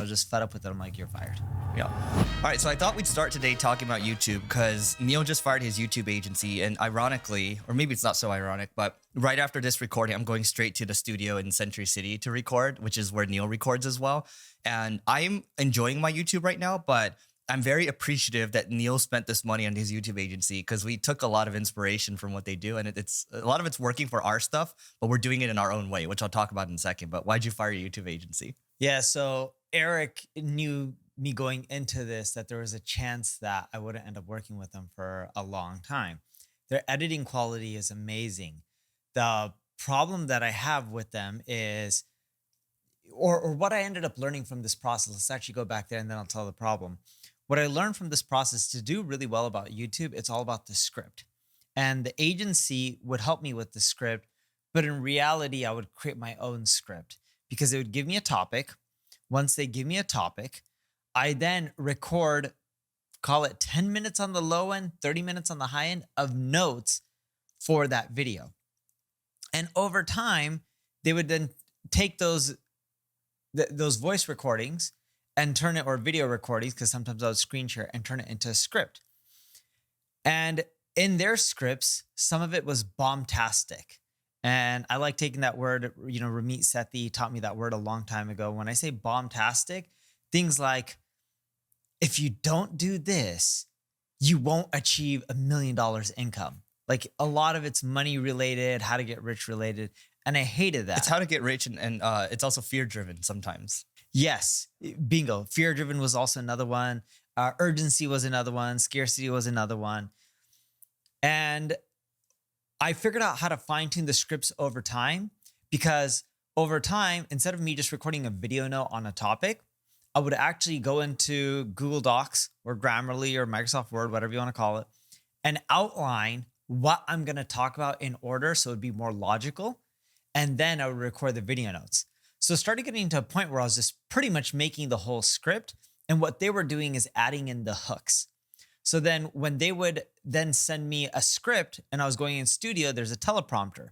was just fed up with it. I'm like, you're fired. Yeah. All right. So I thought we'd start today talking about YouTube because Neil just fired his YouTube agency. And ironically, or maybe it's not so ironic, but right after this recording, I'm going straight to the studio in Century City to record, which is where Neil records as well. And I'm enjoying my YouTube right now, but I'm very appreciative that Neil spent this money on his YouTube agency because we took a lot of inspiration from what they do. And it's a lot of it's working for our stuff, but we're doing it in our own way, which I'll talk about in a second. But why'd you fire your YouTube agency? Yeah. So Eric knew me going into this that there was a chance that I wouldn't end up working with them for a long time. Their editing quality is amazing. The problem that I have with them is, or what I ended up learning from this process, let's actually go back there and then I'll tell the problem. What I learned from this process to do really well about YouTube, it's all about the script. And the agency would help me with the script, but in reality, I would create my own script because it would give me a topic. Once they give me a topic, I then record, call it 10 minutes on the low end, 30 minutes on the high end of notes for that video. And over time, they would then take those voice recordings and turn it, or video recordings, because sometimes I would screen share and turn it into a script. And in their scripts, some of it was bombastic. And I like taking that word, Ramit Sethi taught me that word a long time ago. When I say bombastic, things like, if you don't do this, you won't achieve $1 million income. Like a lot of it's money related, how to get rich related. And I hated that. It's how to get rich and it's also fear driven sometimes. Yes, bingo. Fear-driven was also another one. Urgency was another one. Scarcity was another one. And I figured out how to fine-tune the scripts over time because over time, instead of me just recording a video note on a topic, I would actually go into Google Docs or Grammarly or Microsoft Word, whatever you want to call it, and outline what I'm going to talk about in order so it'd be more logical. And then I would record the video notes. So it started getting to a point where I was just pretty much making the whole script. And what they were doing is adding in the hooks. So then when they would then send me a script and I was going in studio, there's a teleprompter.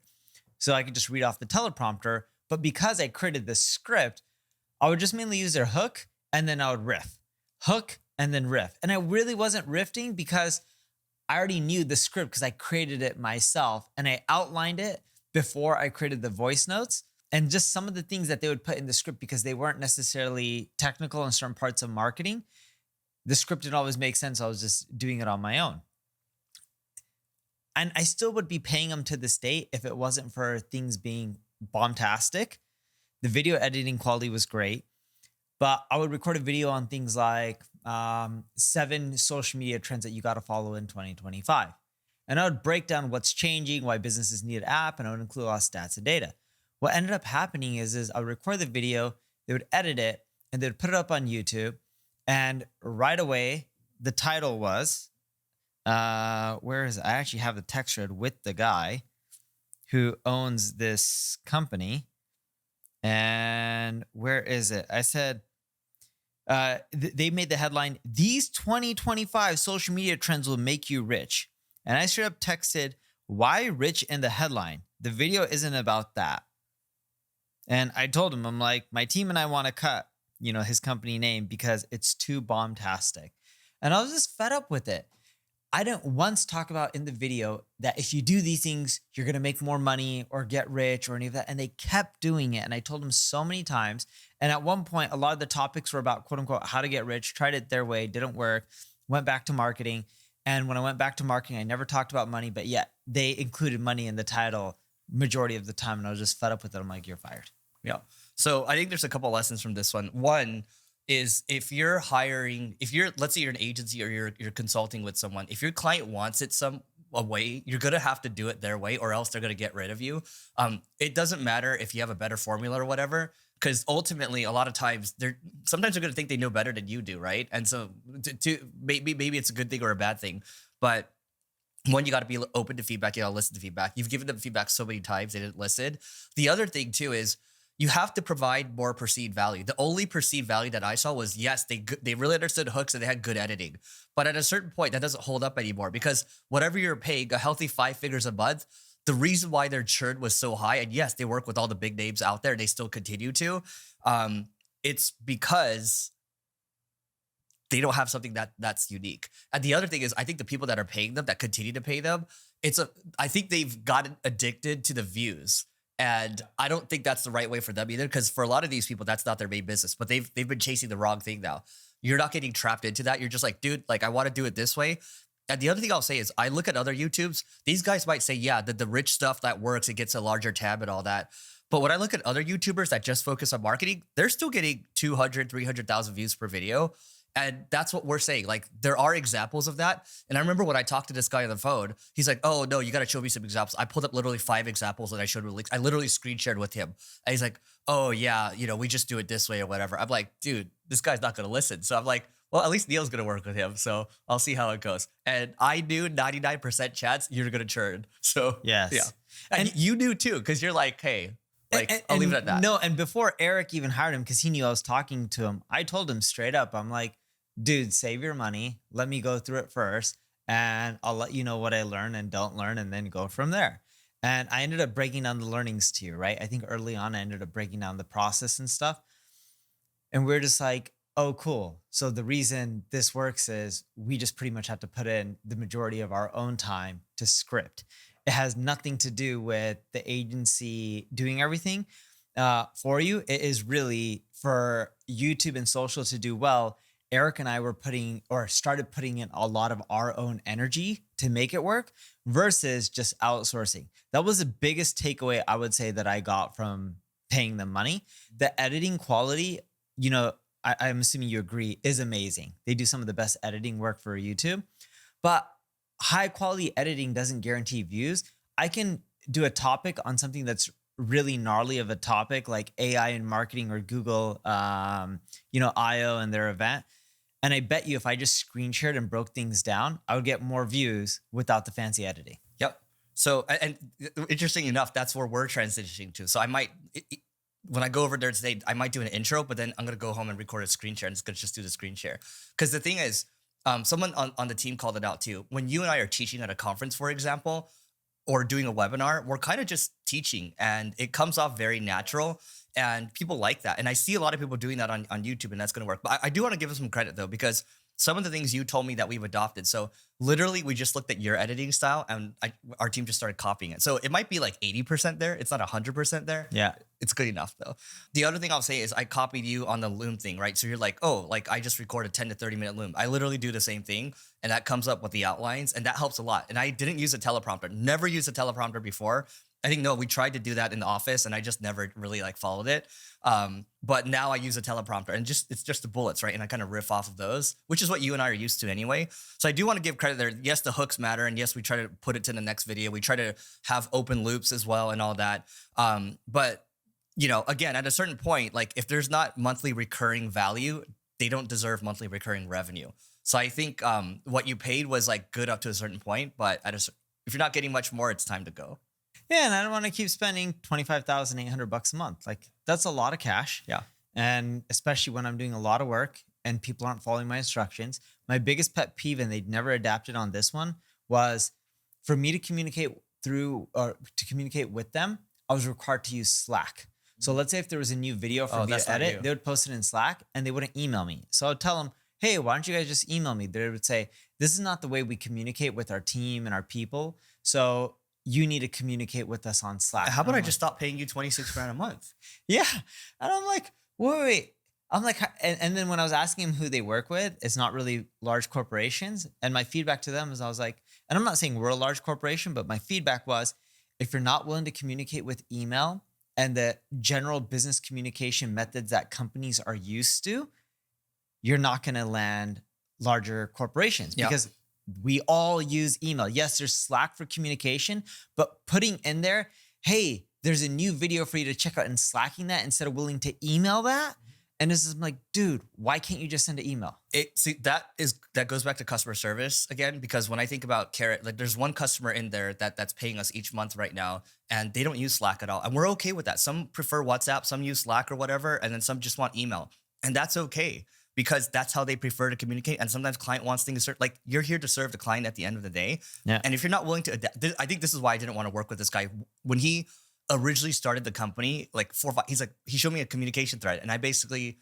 So I could just read off the teleprompter. But because I created this script, I would just mainly use their hook and then I would riff. Hook and then riff. And I really wasn't riffing because I already knew the script because I created it myself and I outlined it before I created the voice notes. And just some of the things that they would put in the script because they weren't necessarily technical in certain parts of marketing. The script didn't always make sense. I was just doing it on my own. And I still would be paying them to this day if it wasn't for things being bombastic. The video editing quality was great, but I would record a video on things like 7 social media trends that you got to follow in 2025. And I would break down what's changing, why businesses need an app, and I would include a lot of stats and data. What ended up happening is I would record the video, they would edit it, and they would put it up on YouTube. And right away, the title was, where is it? I actually have the text thread with the guy who owns this company. And where is it? I said, they made the headline, "These 2025 social media trends will make you rich." And I straight up texted, "Why rich?" in the headline. The video isn't about that. And I told him, I'm like, my team and I want to cut, his company name because it's too bombastic. And I was just fed up with it. I didn't once talk about in the video that if you do these things, you're going to make more money or get rich or any of that. And they kept doing it. And I told them so many times. And at one point, a lot of the topics were about quote unquote, how to get rich, tried it their way, didn't work, went back to marketing. And when I went back to marketing, I never talked about money, but yet they included money in the title majority of the time. And I was just fed up with it. I'm like, you're fired. Yeah. So I think there's a couple of lessons from this one. One is if you're hiring, let's say you're an agency or you're consulting with someone, if your client wants it a way, you're going to have to do it their way or else they're going to get rid of you. It doesn't matter if you have a better formula or whatever, because ultimately a lot of times sometimes they're going to think they know better than you do. Right. And so maybe it's a good thing or a bad thing, but one, you got to be open to feedback. You got to listen to feedback. You've given them feedback so many times, they didn't listen. The other thing too is you have to provide more perceived value. The only perceived value that I saw was, yes, they really understood hooks and they had good editing. But at a certain point, that doesn't hold up anymore because whatever you're paying, a healthy 5 figures a month, the reason why their churn was so high, and yes, they work with all the big names out there, they still continue to, it's because they don't have something that's unique. And the other thing is, I think the people that are paying them, that continue to pay them, I think they've gotten addicted to the views. And I don't think that's the right way for them either, because for a lot of these people, that's not their main business, but they've been chasing the wrong thing now. You're not getting trapped into that. You're just like, dude, like I want to do it this way. And the other thing I'll say is I look at other YouTubes, these guys might say, yeah, the rich stuff that works, it gets a larger tab and all that. But when I look at other YouTubers that just focus on marketing, they're still getting 200, 300,000 views per video. And that's what we're saying. Like, there are examples of that. And I remember when I talked to this guy on the phone, he's like, oh, no, you got to show me some examples. I pulled up literally 5 examples that I showed with links. I literally screen shared with him. And he's like, oh, yeah, we just do it this way or whatever. I'm like, dude, this guy's not going to listen. So I'm like, well, at least Neil's going to work with him. So I'll see how it goes. And I knew 99% chance you're going to churn. So, Yes. yeah. And you knew too, because you're like, hey, like, I'll leave it at that. No, and before Eric even hired him, because he knew I was talking to him, I told him straight up, I'm like, dude, save your money. Let me go through it first. And I'll let you know what I learn and don't learn, and then go from there. And I ended up breaking down the learnings to you, right? I think early on, I ended up breaking down the process and stuff. And we're just like, oh, cool. So the reason this works is we just pretty much have to put in the majority of our own time to script. It has nothing to do with the agency doing everything for you. It is really for YouTube and social to do well. Eric and I started putting in a lot of our own energy to make it work versus just outsourcing. That was the biggest takeaway I would say that I got from paying them money. The editing quality, I'm assuming you agree, is amazing. They do some of the best editing work for YouTube, but high quality editing doesn't guarantee views. I can do a topic on something that's really gnarly of a topic like AI in marketing or Google, IO and their event. And I bet you if I just screen shared and broke things down, I would get more views without the fancy editing. Yep. So, and interesting enough, that's where we're transitioning to. So I might, when I go over there today, I might do an intro, but then I'm going to go home and record a screen share and it's going to just do the screen share. Because the thing is, someone on the team called it out too. When you and I are teaching at a conference, for example, or doing a webinar, we're kind of just teaching and it comes off very natural and people like that. And I see a lot of people doing that on YouTube and that's going to work. But I do want to give them some credit though, because some of the things you told me that we've adopted. So literally we just looked at your editing style and our team just started copying it. So it might be like 80% there. It's not 100% there. Yeah. It's good enough though. The other thing I'll say is I copied you on the Loom thing, right? So you're like, oh, like I just record a 10 to 30 minute Loom. I literally do the same thing and that comes up with the outlines and that helps a lot. And I didn't use a teleprompter, never used a teleprompter before. I think, no, we tried to do that in the office and I just never really followed it. But now I use a teleprompter and it's just the bullets, right? And I kind of riff off of those, which is what you and I are used to anyway. So I do want to give credit there. Yes, the hooks matter. And yes, we try to put it to the next video. We try to have open loops as well and all that. But again, at a certain point, like if there's not monthly recurring value, they don't deserve monthly recurring revenue. So I think what you paid was like good up to a certain point, but if you're not getting much more, it's time to go. Yeah, and I don't want to keep spending $25,800 a month. Like that's a lot of cash. Yeah. And especially when I'm doing a lot of work and people aren't following my instructions. My biggest pet peeve, and they'd never adapted on this one, was for me to communicate with them, I was required to use Slack. So let's say if there was a new video for me to edit, they would post it in Slack and they wouldn't email me. So I'd tell them, hey, why don't you guys just email me? They would say, this is not the way we communicate with our team and our people. So you need to communicate with us on Slack. How about I just stop paying you $26,000 a month? Yeah. And I'm like, wait. I'm like, and then when I was asking him who they work with, it's not really large corporations. And my feedback to them is I was like, and I'm not saying we're a large corporation, but my feedback was, if you're not willing to communicate with email and the general business communication methods that companies are used to, you're not going to land larger corporations because we all use email. Yes, there's Slack for communication, but putting in there, hey, there's a new video for you to check out and slacking that instead of willing to email that. And this is like, dude, why can't you just send an email? That goes back to customer service again, because when I think about Carrot, like there's one customer in there that's paying us each month right now, and they don't use Slack at all. And we're okay with that. Some prefer WhatsApp, some use Slack or whatever, and then some just want email. And that's okay, because that's how they prefer to communicate. And sometimes client wants things to like, you're here to serve the client at the end of the day. Yeah. And if you're not willing to adapt, I think this is why I didn't want to work with this guy. When he originally started the company, like 4 or 5, he showed me a communication thread. And I basically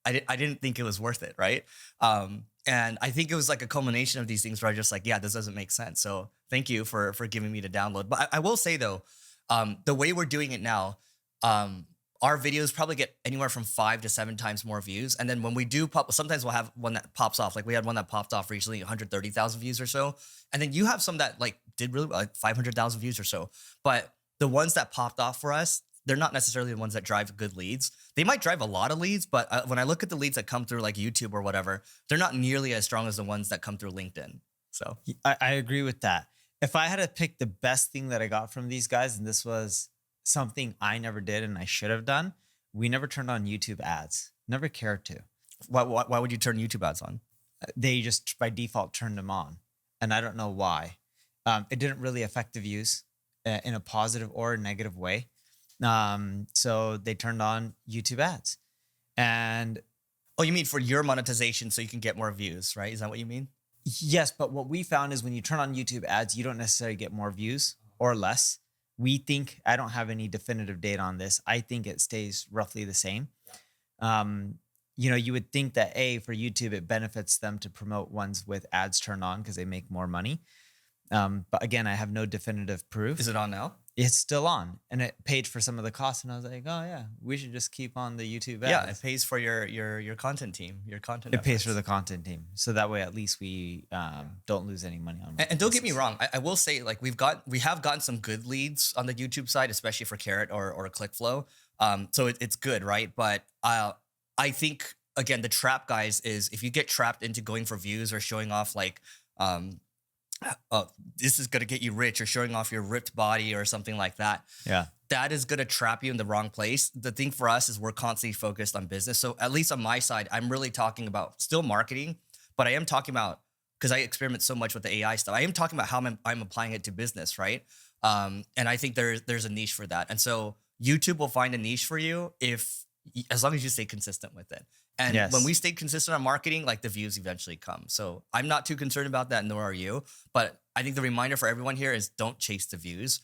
I didn't think it was worth it, right? And I think it was like a culmination of these things where I just like, yeah, this doesn't make sense. So thank you for giving me the download. But I will say though, the way we're doing it now, our videos probably get anywhere from 5 to 7 times more views. And then when we do pop, sometimes we'll have one that pops off. Like we had one that popped off recently, 130,000 views or so. And then you have some that like did really like 500,000 views or so. But the ones that popped off for us, they're not necessarily the ones that drive good leads. They might drive a lot of leads, but when I look at the leads that come through like YouTube or whatever, they're not nearly as strong as the ones that come through LinkedIn. So I agree with that. If I had to pick the best thing that I got from these guys, and this was something I never did and I should have done, we never turned on YouTube ads. Never cared to. why would you turn YouTube ads on? They just by default turned them on. And I don't know why. It didn't really affect the views in a positive or a negative way. So they turned on YouTube ads. And oh, you mean for your monetization so you can get more views, right? Is that what you mean? yes, but what we found is when you turn on YouTube ads, you don't necessarily get more views or less. We think, I don't have any definitive data on this. I think it stays roughly the same. You would think that for YouTube, it benefits them to promote ones with ads turned on because they make more money. But again, I have no definitive proof. Is it on now? It's still on, and it paid for some of the costs. And I was like, oh yeah, we should just keep on the YouTube ads. Yeah, it pays for your content team, your content. It pays for the content team, so that way at least we don't lose any money on. And don't get me wrong, I will say like we have gotten some good leads on the YouTube side, especially for Carrot or ClickFlow. So it's good, right? But I think again the trap, guys, is if you get trapped into going for views or showing off like this is going to get you rich or showing off your ripped body or something like that. Yeah. That is going to trap you in the wrong place. The thing for us is we're constantly focused on business. So at least on my side, I'm really talking about still marketing, but I am talking about, because I experiment so much with the AI stuff, I am talking about how I'm applying it to business, right? And I think there's a niche for that. And so YouTube will find a niche for you as long as you stay consistent with it. And when we stay consistent on marketing, like the views eventually come. So I'm not too concerned about that, nor are you. But I think the reminder for everyone here is don't chase the views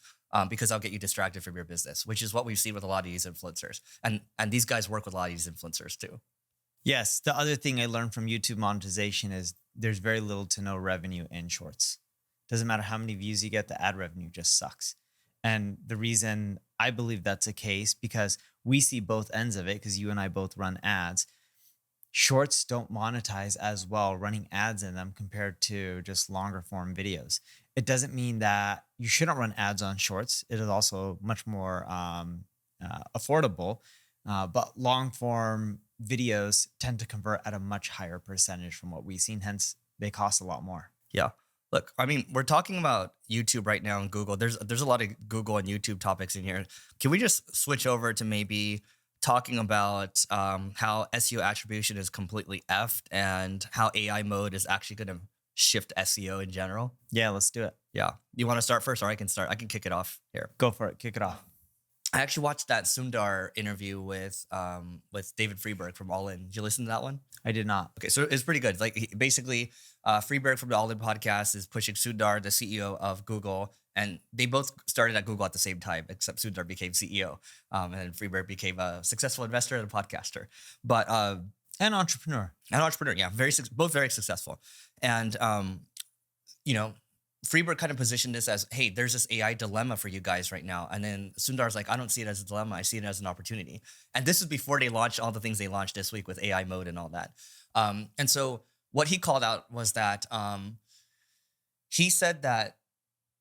because I'll get you distracted from your business, which is what we've seen with a lot of these influencers. And these guys work with a lot of these influencers too. Yes. The other thing I learned from YouTube monetization is there's very little to no revenue in shorts. Doesn't matter how many views you get, the ad revenue just sucks. And the reason I believe that's the case, because we see both ends of it, because you and I both run ads. Shorts don't monetize as well running ads in them compared to just longer form videos. It doesn't mean that you shouldn't run ads on shorts. It is also much more affordable, but long form videos tend to convert at a much higher percentage from what we've seen. Hence, they cost a lot more. Yeah. Look, I mean, we're talking about YouTube right now and Google. There's a lot of Google and YouTube topics in here. Can we just switch over to maybe talking about how SEO attribution is completely effed and how AI mode is actually going to shift SEO in general? Yeah, let's do it. Yeah. You want to start first, or I can start? I can kick it off here. Go for it. Kick it off. I actually watched that Sundar interview with David Freeberg from All In. Did you listen to that one? I did not. Okay, so it's pretty good. Like basically, Freeberg from the All In podcast is pushing Sundar, the CEO of Google, and they both started at Google at the same time, except Sundar became CEO, and then Freeberg became a successful investor and a podcaster, but an entrepreneur. Yeah, both very successful, and Freeberg kind of positioned this as, hey, there's this AI dilemma for you guys right now. And then Sundar's like, I don't see it as a dilemma. I see it as an opportunity. And this is before they launched all the things they launched this week with AI mode and all that. And so what he called out was that he said that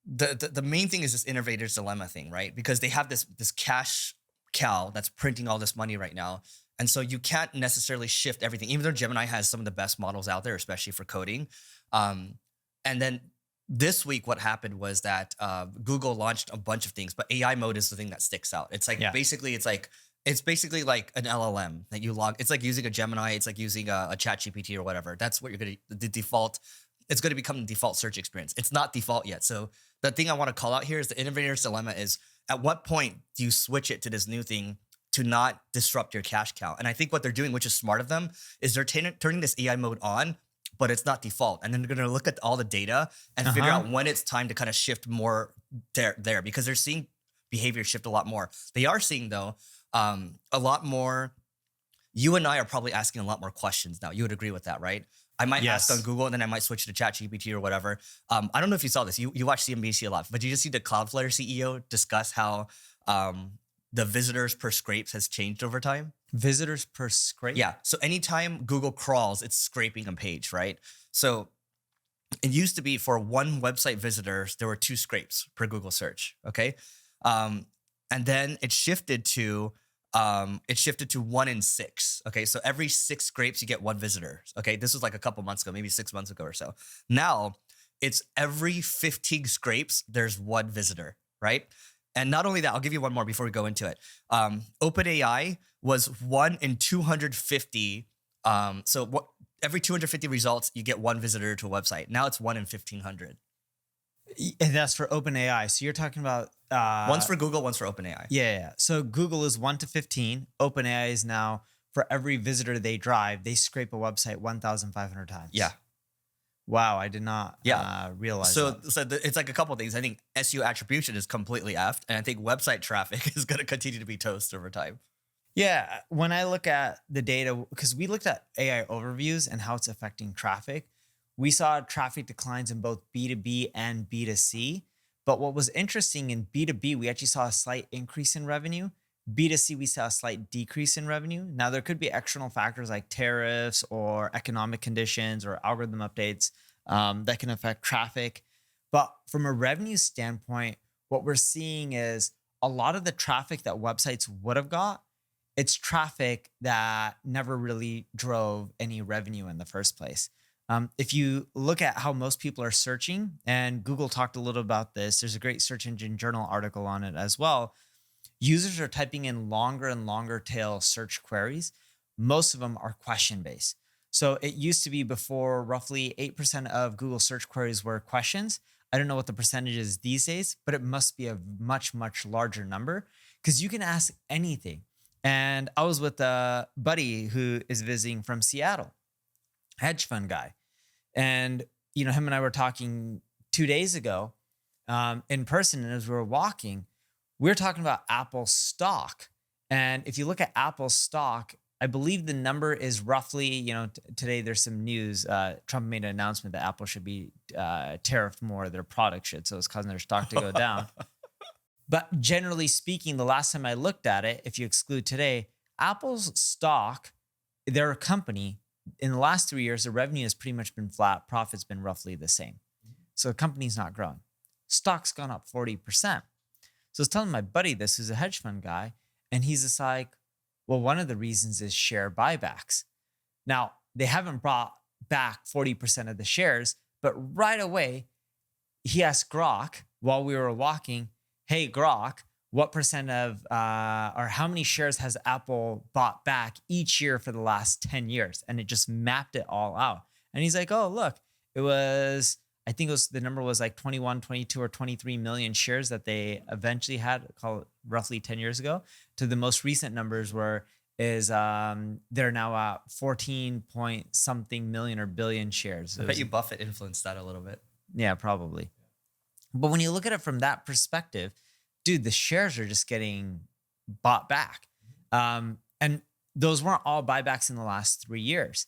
the main thing is this innovator's dilemma thing, right? Because they have this cash cow that's printing all this money right now. And so you can't necessarily shift everything, even though Gemini has some of the best models out there, especially for coding. And then this week, what happened was that Google launched a bunch of things, but AI mode is the thing that sticks out. It's like basically like an LLM that you log. It's like using a Gemini. It's like using a ChatGPT or whatever. That's what the default. It's going to become the default search experience. It's not default yet. So the thing I want to call out here is the innovator's dilemma is, at what point do you switch it to this new thing to not disrupt your cash cow? And I think what they're doing, which is smart of them, is they're turning this AI mode on, but it's not default. And then they're going to look at all the data and figure out when it's time to kind of shift more there because they're seeing behavior shift a lot more. They are seeing, though, a lot more you and I are probably asking a lot more questions now. You would agree with that, right? I might ask on Google and then I might switch to ChatGPT or whatever. I don't know if you saw this. You watch CNBC a lot, but you just see the Cloudflare CEO discuss how the visitors per scrapes has changed over time. Visitors per scrape? Yeah. So anytime Google crawls, it's scraping a page, right? So it used to be for one website visitors, there were 2 scrapes per Google search. Okay. And then it shifted to 1 in 6. Okay. So every 6 scrapes, you get 1 visitor. Okay. This was like a couple months ago, maybe 6 months ago or so. Now it's every 15 scrapes, there's 1 visitor, right? And not only that, I'll give you one more before we go into it. OpenAI was 1 in 250. Every 250 results, you get 1 visitor to a website. Now it's 1 in 1,500. And that's for OpenAI. So you're talking about one's for Google, one's for OpenAI. Yeah. So Google is 1 to 15. OpenAI is now for every visitor they drive, they scrape a website 1,500 times. Yeah. Wow, I did not realize that. So it's like a couple of things. I think SEO attribution is completely effed, and I think website traffic is going to continue to be toast over time. Yeah, when I look at the data, because we looked at AI overviews and how it's affecting traffic, we saw traffic declines in both B2B and B2C. But what was interesting in B2B, we actually saw a slight increase in revenue. B2C, we saw a slight decrease in revenue. Now, there could be external factors like tariffs or economic conditions or algorithm updates that can affect traffic. But from a revenue standpoint, what we're seeing is a lot of the traffic that websites would have got, it's traffic that never really drove any revenue in the first place. If you look at how most people are searching, and Google talked a little about this, there's a great Search Engine Journal article on it as well. Users are typing in longer and longer tail search queries. Most of them are question-based. So it used to be before roughly 8% of Google search queries were questions. I don't know what the percentage is these days, but it must be a much, much larger number because you can ask anything. And I was with a buddy who is visiting from Seattle, hedge fund guy. And, him and I were talking 2 days ago in person. And as we were walking, we were talking about Apple stock. And if you look at Apple stock, I believe the number is roughly, today there's some news. Trump made an announcement that Apple should be tariffed more, their product should. So it's causing their stock to go down. But generally speaking, the last time I looked at it, if you exclude today, Apple's stock, their company, in the last 3 years, the revenue has pretty much been flat. Profit's been roughly the same. So the company's not growing. Stock's gone up 40%. So I was telling my buddy this, who's a hedge fund guy, and he's just like, well, one of the reasons is share buybacks. Now, they haven't brought back 40% of the shares, but right away, he asked Grok while we were walking, hey, Grok, what percent of, or how many shares has Apple bought back each year for the last 10 years? And it just mapped it all out. And he's like, oh, look, the number was like 21, 22, or 23 million shares that they eventually had, call it roughly 10 years ago, to the most recent numbers they're now at 14 point something million or billion shares. I bet you Buffett influenced that a little bit. Yeah, probably. But when you look at it from that perspective, dude, the shares are just getting bought back. And those weren't all buybacks in the last 3 years.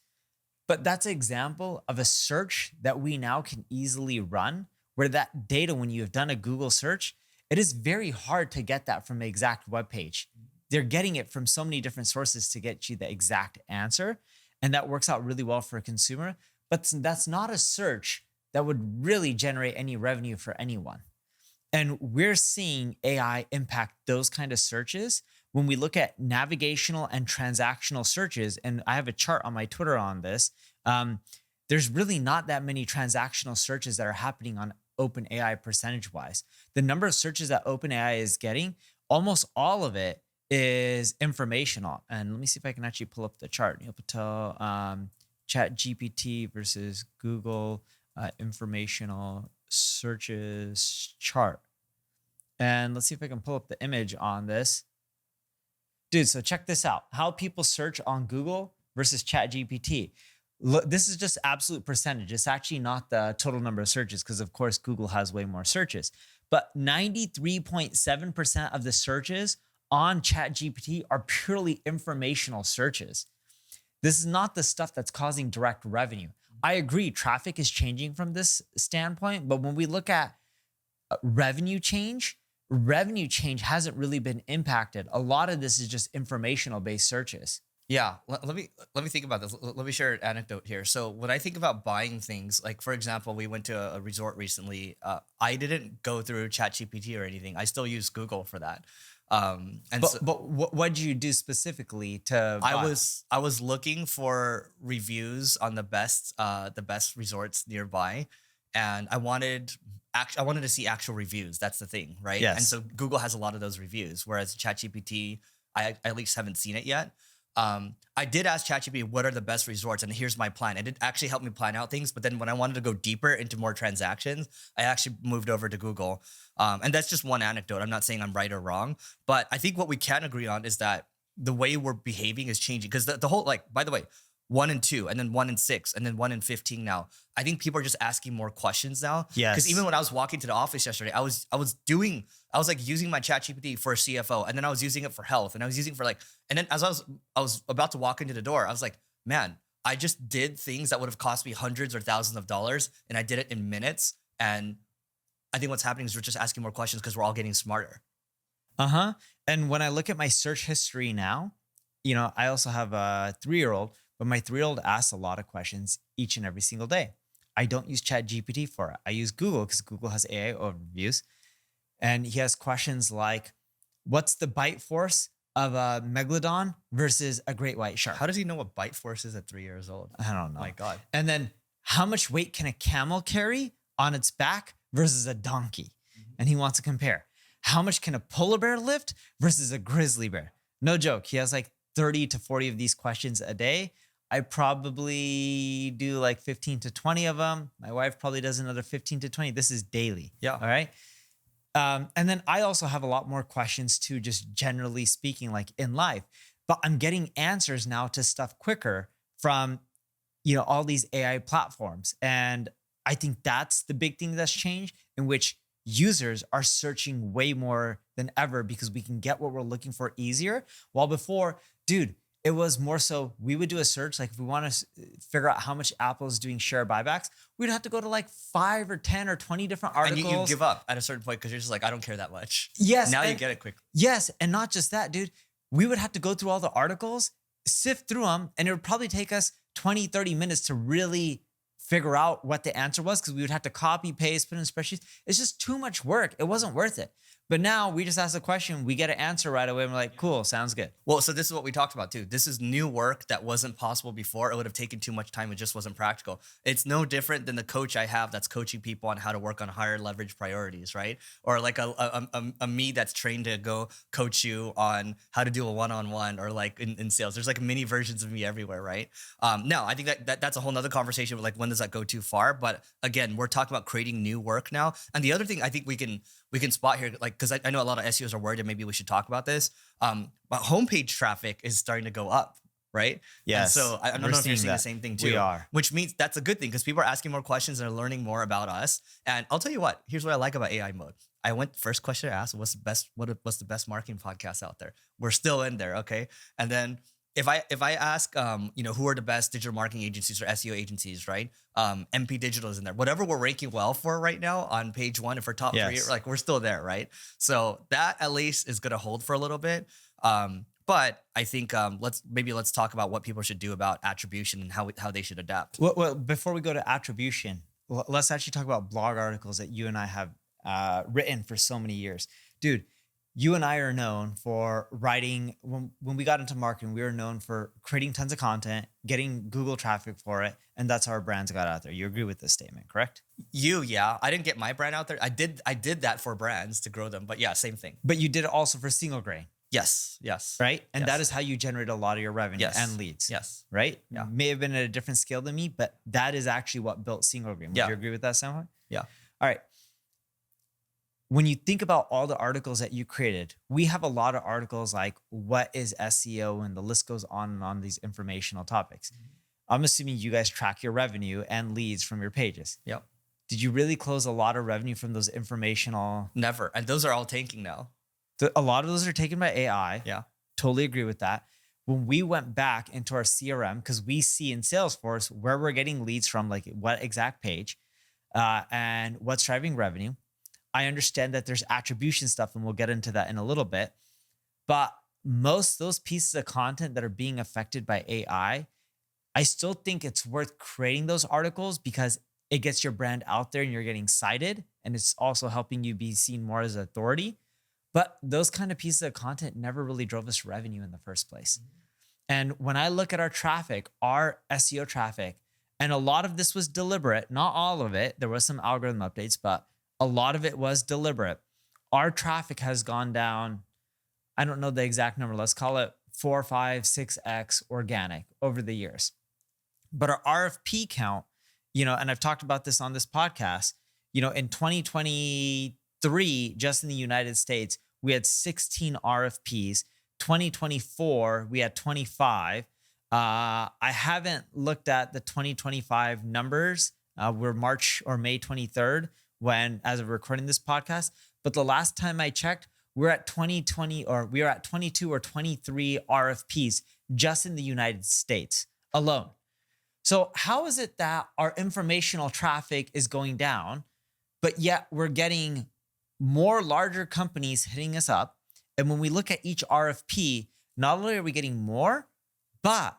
But that's an example of a search that we now can easily run, where that data, when you have done a Google search, it is very hard to get that from the exact web page. They're getting it from so many different sources to get you the exact answer. And that works out really well for a consumer. But that's not a search that would really generate any revenue for anyone. And we're seeing AI impact those kind of searches when we look at navigational and transactional searches. And I have a chart on my Twitter on this. There's really not that many transactional searches that are happening on OpenAI percentage-wise. The number of searches that OpenAI is getting, almost all of it is informational. And let me see if I can actually pull up the chart. Neil Patel, ChatGPT versus Google informational searches chart. And let's see if I can pull up the image on this. Dude, so check this out. How people search on Google versus ChatGPT. Look, this is just absolute percentage. It's actually not the total number of searches because, of course, Google has way more searches. But 93.7% of the searches on ChatGPT are purely informational searches. This is not the stuff that's causing direct revenue. I agree, traffic is changing from this standpoint, but when we look at revenue change hasn't really been impacted. A lot of this is just informational based searches. Yeah, let me think about this. Let me share an anecdote here. So when I think about buying things, like for example, we went to a resort recently. I didn't go through ChatGPT or anything. I still use Google for that. But what did you do specifically to buy? I was looking for reviews on the best resorts nearby, and I wanted to see actual reviews. That's the thing, right? Yes. And so Google has a lot of those reviews, whereas ChatGPT, I at least haven't seen it yet. I did ask ChatGPT what are the best resorts, and here's my plan. It did actually help me plan out things, but then when I wanted to go deeper into more transactions, I actually moved over to Google. And that's just one anecdote. I'm not saying I'm right or wrong, but I think what we can agree on is that the way we're behaving is changing. Because the whole, like, by the way, 1 and 2, and then 1 and 6, and then 1 and 15 now. I think people are just asking more questions now. Yes. Because even when I was walking to the office yesterday, I was like using my ChatGPT for a CFO, and then I was using it for health, and I was using it for and then as I was about to walk into the door, I was like, man, I just did things that would have cost me hundreds or thousands of dollars, and I did it in minutes. And I think what's happening is we're just asking more questions because we're all getting smarter. And when I look at my search history now, I also have a 3-year-old, but my 3-year-old asks a lot of questions each and every single day. I don't use ChatGPT for it. I use Google because Google has AI overviews. And he has questions like, what's the bite force of a megalodon versus a great white shark? How does he know what bite force is at 3 years old? I don't know. My God. And then how much weight can a camel carry on its back versus a donkey? And he wants to compare. How much can a polar bear lift versus a grizzly bear? No joke. He has like 30 to 40 of these questions a day. I probably do like 15 to 20 of them. My wife probably does another 15 to 20. This is daily. Yeah. All right. And then I also have a lot more questions too, just generally speaking, like in life. But I'm getting answers now to stuff quicker from, all these AI platforms. And I think that's the big thing that's changed, in which users are searching way more than ever because we can get what we're looking for easier. While before, dude, it was more so we would do a search. Like if we want to figure out how much Apple is doing share buybacks, we'd have to go to like 5 or 10 or 20 different articles. And you give up at a certain point because you're just like, I don't care that much. Yes. Now you get it quickly. Yes. And not just that, dude. We would have to go through all the articles, sift through them, and it would probably take us 20, 30 minutes to really figure out what the answer was, because we would have to copy, paste, put in spreadsheets. It's just too much work. It wasn't worth it. But now we just ask a question, we get an answer right away, and we're like, cool, sounds good. Well, so this is what we talked about too. This is new work that wasn't possible before. It would have taken too much time. It just wasn't practical. It's no different than the coach I have that's coaching people on how to work on higher leverage priorities, right? Or like a me that's trained to go coach you on how to do a one-on-one, or like in sales. There's like mini versions of me everywhere, right? No, I think that's a whole nother conversation with like, when does that go too far? But again, we're talking about creating new work now. And the other thing I think we can spot here, like, because I know a lot of SEOs are worried, and maybe we should talk about this. But homepage traffic is starting to go up, right? Yes. And so I don't know if you're seeing the same thing too. We are. Which means that's a good thing, because people are asking more questions and are learning more about us. And I'll tell you what, here's what I like about AI mode. I went, first question I asked, what's the best marketing podcast out there? We're still in there, okay? And then if I ask, who are the best digital marketing agencies or SEO agencies, right? MP Digital is in there. Whatever we're ranking well for right now on page 1, if we're top 3, like we're still there, right? So that at least is going to hold for a little bit. But I think let's talk about what people should do about attribution and how they should adapt. Well, before we go to attribution, let's actually talk about blog articles that you and I have written for so many years. Dude, you and I are known for writing, when we got into marketing, we were known for creating tons of content, getting Google traffic for it, and that's how our brands got out there. You agree with this statement, correct? Yeah. I didn't get my brand out there. I did that for brands to grow them, but yeah, same thing. But you did it also for single grain. Yes. Right? And that is how you generate a lot of your revenue and leads. Yes. Right? Yeah. May have been at a different scale than me, but that is actually what built single grain. Would you agree with that, Sam? Yeah. All right. When you think about all the articles that you created, we have a lot of articles like what is SEO, and the list goes on and on these informational topics. I'm assuming you guys track your revenue and leads from your pages. Yep. Did you really close a lot of revenue from those informational? Never. And those are all tanking now. A lot of those are taken by AI. Yeah. Totally agree with that. when we went back into our CRM, because we see in Salesforce where we're getting leads from, like what exact page, and what's driving revenue. I understand that there's attribution stuff, and we'll get into that in a little bit. But most of those pieces of content that are being affected by AI, I still think it's worth creating those articles because it gets your brand out there and you're getting cited, and it's also helping you be seen more as authority. But those kind of pieces of content never really drove us revenue in the first place. And when I look at our traffic, our SEO traffic, and a lot of this was deliberate, not all of it, there was some algorithm updates, but a lot of it was deliberate. Our traffic has gone down, I don't know the exact number, let's call it 4, 5, 6x organic over the years. But our RFP count, and I've talked about this on this podcast, in 2023, just in the United States, we had 16 RFPs. 2024, we had 25. I haven't looked at the 2025 numbers. We're March or May 23rd as of recording this podcast. But the last time I checked, we were at 22 or 23 RFPs just in the United States alone. So how is it that our informational traffic is going down, but yet we're getting more larger companies hitting us up? And when we look at each RFP, not only are we getting more, but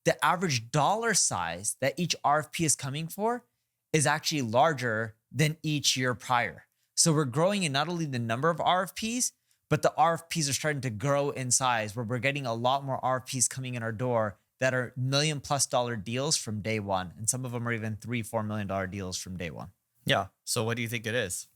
the average dollar size that each RFP is coming for is actually larger than each year prior. So we're growing in not only the number of RFPs, but the RFPs are starting to grow in size, where we're getting a lot more RFPs coming in our door that are $1 million+ deals from day one. And some of them are even $3-4 million deals from day one. Yeah. So what do you think it is?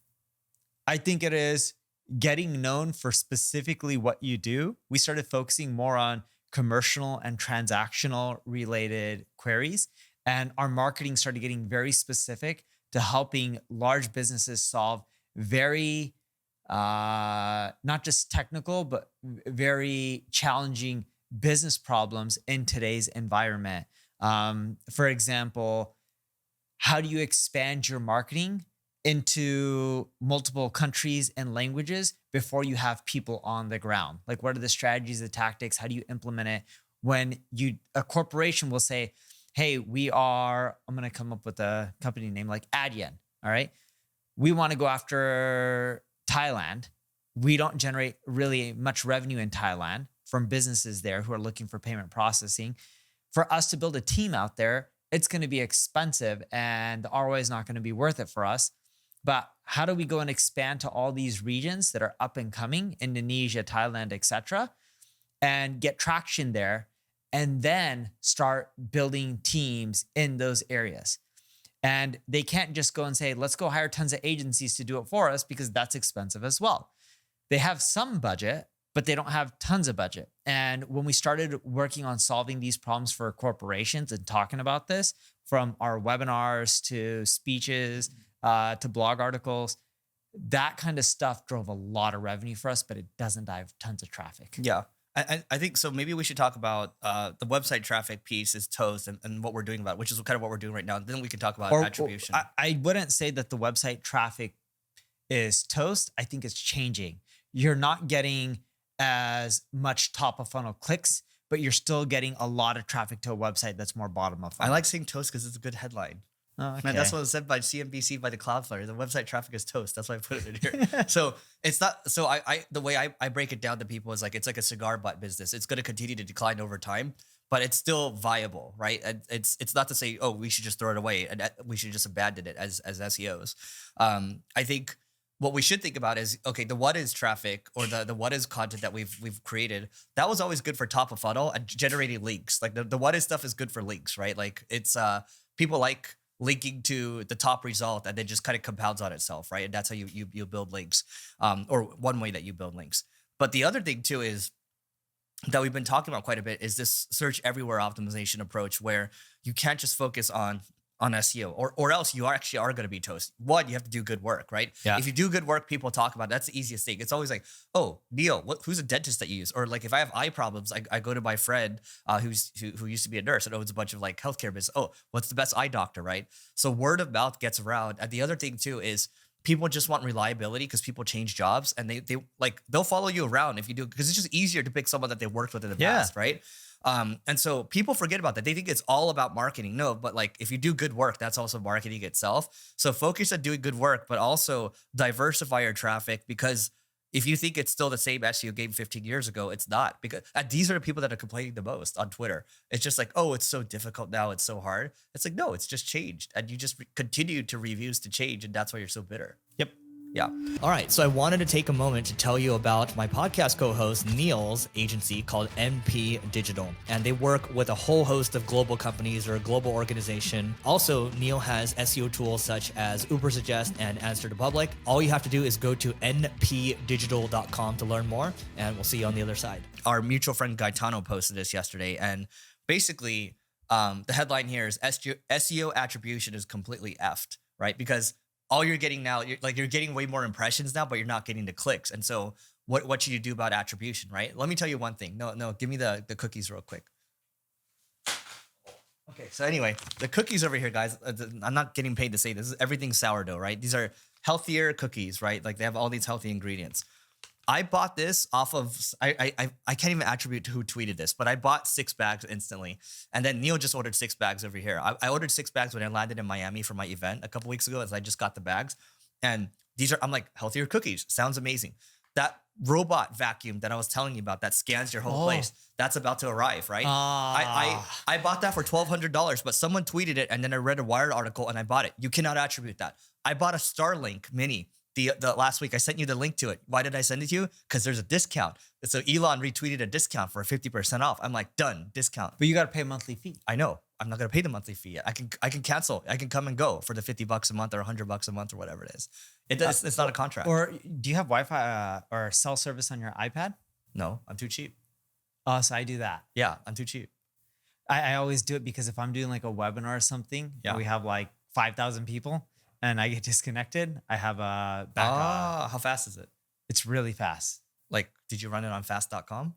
I think it is getting known for specifically what you do. We started focusing more on commercial and transactional related queries. And our marketing started getting very specific to helping large businesses solve very, not just technical, but very challenging business problems in today's environment. For example, how do you expand your marketing into multiple countries and languages before you have people on the ground? Like, what are the strategies, the tactics? How do you implement it when a corporation will say, hey, I'm going to come up with a company name like Adyen. All right. We want to go after Thailand. We don't generate really much revenue in Thailand from businesses there who are looking for payment processing. For us to build a team out there, it's going to be expensive and the ROI is not going to be worth it for us. But how do we go and expand to all these regions that are up and coming, Indonesia, Thailand, etc., and get traction there, and then start building teams in those areas? And they can't just go and say, let's go hire tons of agencies to do it for us, because that's expensive as well. They have some budget, but they don't have tons of budget. And when we started working on solving these problems for corporations and talking about this, from our webinars to speeches, to blog articles, that kind of stuff drove a lot of revenue for us, but it doesn't drive tons of traffic. Yeah. I think so. Maybe we should talk about the website traffic piece is toast and what we're doing about it, which is kind of what we're doing right now. Then we can talk about attribution. I wouldn't say that the website traffic is toast. I think it's changing. You're not getting as much top of funnel clicks, but you're still getting a lot of traffic to a website that's more bottom of funnel. I like saying toast because it's a good headline. Oh, okay. Man, that's what was said by CNBC by the Cloudflare. The website traffic is toast. That's why I put it in here. So it's not. So the way I break it down to people is like, it's like a cigar butt business. It's going to continue to decline over time, but it's still viable, right? And it's not to say, oh, we should just throw it away and we should just abandon it as SEOs. I think what we should think about is, okay, the what is traffic or the what is content that we've created, that was always good for top of funnel and generating links. Like the what is stuff is good for links, right? Like it's people like linking to the top result, and then just kind of compounds on itself, right? And that's how you build links, or one way that you build links. But the other thing too is that we've been talking about quite a bit is this search everywhere optimization approach, where you can't just focus on SEO, or else you are going to be toast. One, you have to do good work, right? Yeah. If you do good work, people talk about it. That's the easiest thing. It's always like, oh, Neil, who's a dentist that you use? Or like if I have eye problems, I go to my friend who used to be a nurse and owns a bunch of like healthcare business. Oh, what's the best eye doctor, right? So word of mouth gets around. And the other thing too is people just want reliability, because people change jobs and they'll follow you around if you do, because it's just easier to pick someone that they worked with in the past, right? And so people forget about that. They think it's all about marketing. No, but like if you do good work, that's also marketing itself. So focus on doing good work, but also diversify your traffic, because if you think it's still the same SEO game 15 years ago, it's not, because these are the people that are complaining the most on Twitter. It's just like, oh, it's so difficult now. It's so hard. It's like, no, it's just changed. And you just continue to reviews to change. And that's why you're so bitter. Yep. Yeah. All right. So I wanted to take a moment to tell you about my podcast co-host Neil's agency called NP Digital. And they work with a whole host of global companies or a global organization. Also, Neil has SEO tools such as Ubersuggest and Answer to Public. All you have to do is go to npdigital.com to learn more, and we'll see you on the other side. Our mutual friend Gaetano posted this yesterday, and basically the headline here is SEO attribution is completely effed, right? Because all you're getting now, you're getting way more impressions now, but you're not getting the clicks. And so what should you do about attribution, right? Let me tell you one thing. No, give me the cookies real quick. Okay, so anyway, the cookies over here, guys, I'm not getting paid to say this. Everything sourdough, right? These are healthier cookies, right? Like they have all these healthy ingredients. I bought this off of, I can't even attribute to who tweeted this, but I bought 6 bags instantly. And then Neil just ordered 6 bags over here. I ordered 6 bags when I landed in Miami for my event a couple weeks ago, as I just got the bags. And these are, I'm like, healthier cookies. Sounds amazing. That robot vacuum that I was telling you about that scans your whole place, that's about to arrive, right? I bought that for $1,200, but someone tweeted it, and then I read a Wired article and I bought it. You cannot attribute that. I bought a Starlink Mini. The last week I sent you the link to it. Why did I send it to you? Because there's a discount. So Elon retweeted a discount for 50% off. I'm like, done, discount. But you got to pay a monthly fee. I know. I'm not gonna pay the monthly fee. I can cancel. I can come and go for the $50 a month or $100 a month or whatever it is. It's not a contract. Or do you have Wi-Fi or cell service on your iPad? No, I'm too cheap. Oh, so I do that. Yeah, I'm too cheap. I always do it because if I'm doing like a webinar or something, and we have like 5,000 people, and I get disconnected, I have a backup. How fast is it? It's really fast. Like, did you run it on fast.com?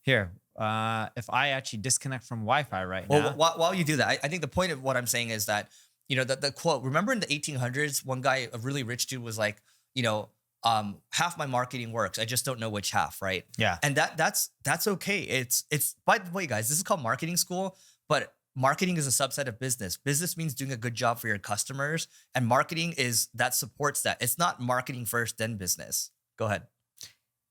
Here, if I actually disconnect from Wi-Fi right now. Well, while you do that, I think the point of what I'm saying is that, you know, the quote, remember in the 1800s, one guy, a really rich dude was like, you know, half my marketing works. I just don't know which half, right? Yeah. And that's okay. It's by the way, guys, this is called marketing school, but marketing is a subset of business. Business means doing a good job for your customers, and marketing is that supports that. It's not marketing first, then business. Go ahead.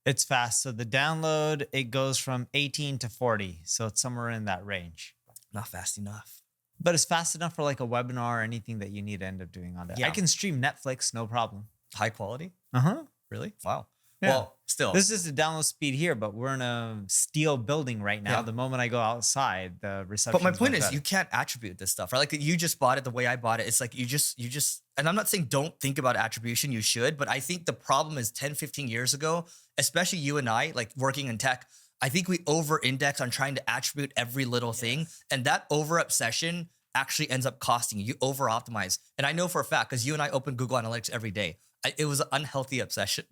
It's fast. So the download, it goes from 18 to 40. So it's somewhere in that range. Not fast enough. But it's fast enough for like a webinar or anything that you need to end up doing on it. Yeah. I can stream Netflix, no problem. High quality? Uh-huh. Really? Wow. Yeah. Well, still. This is the download speed here, but we're in a steel building right now. Yeah. The moment I go outside, the reception. But my point is, you can't attribute this stuff, right? Like you just bought it the way I bought it. It's like you just, and I'm not saying don't think about attribution, you should, but I think the problem is 10, 15 years ago, especially you and I, like working in tech, I think we over-index on trying to attribute every little thing. And that over-obsession actually ends up costing you. You over-optimize. And I know for a fact, because you and I open Google Analytics every day, it was an unhealthy obsession.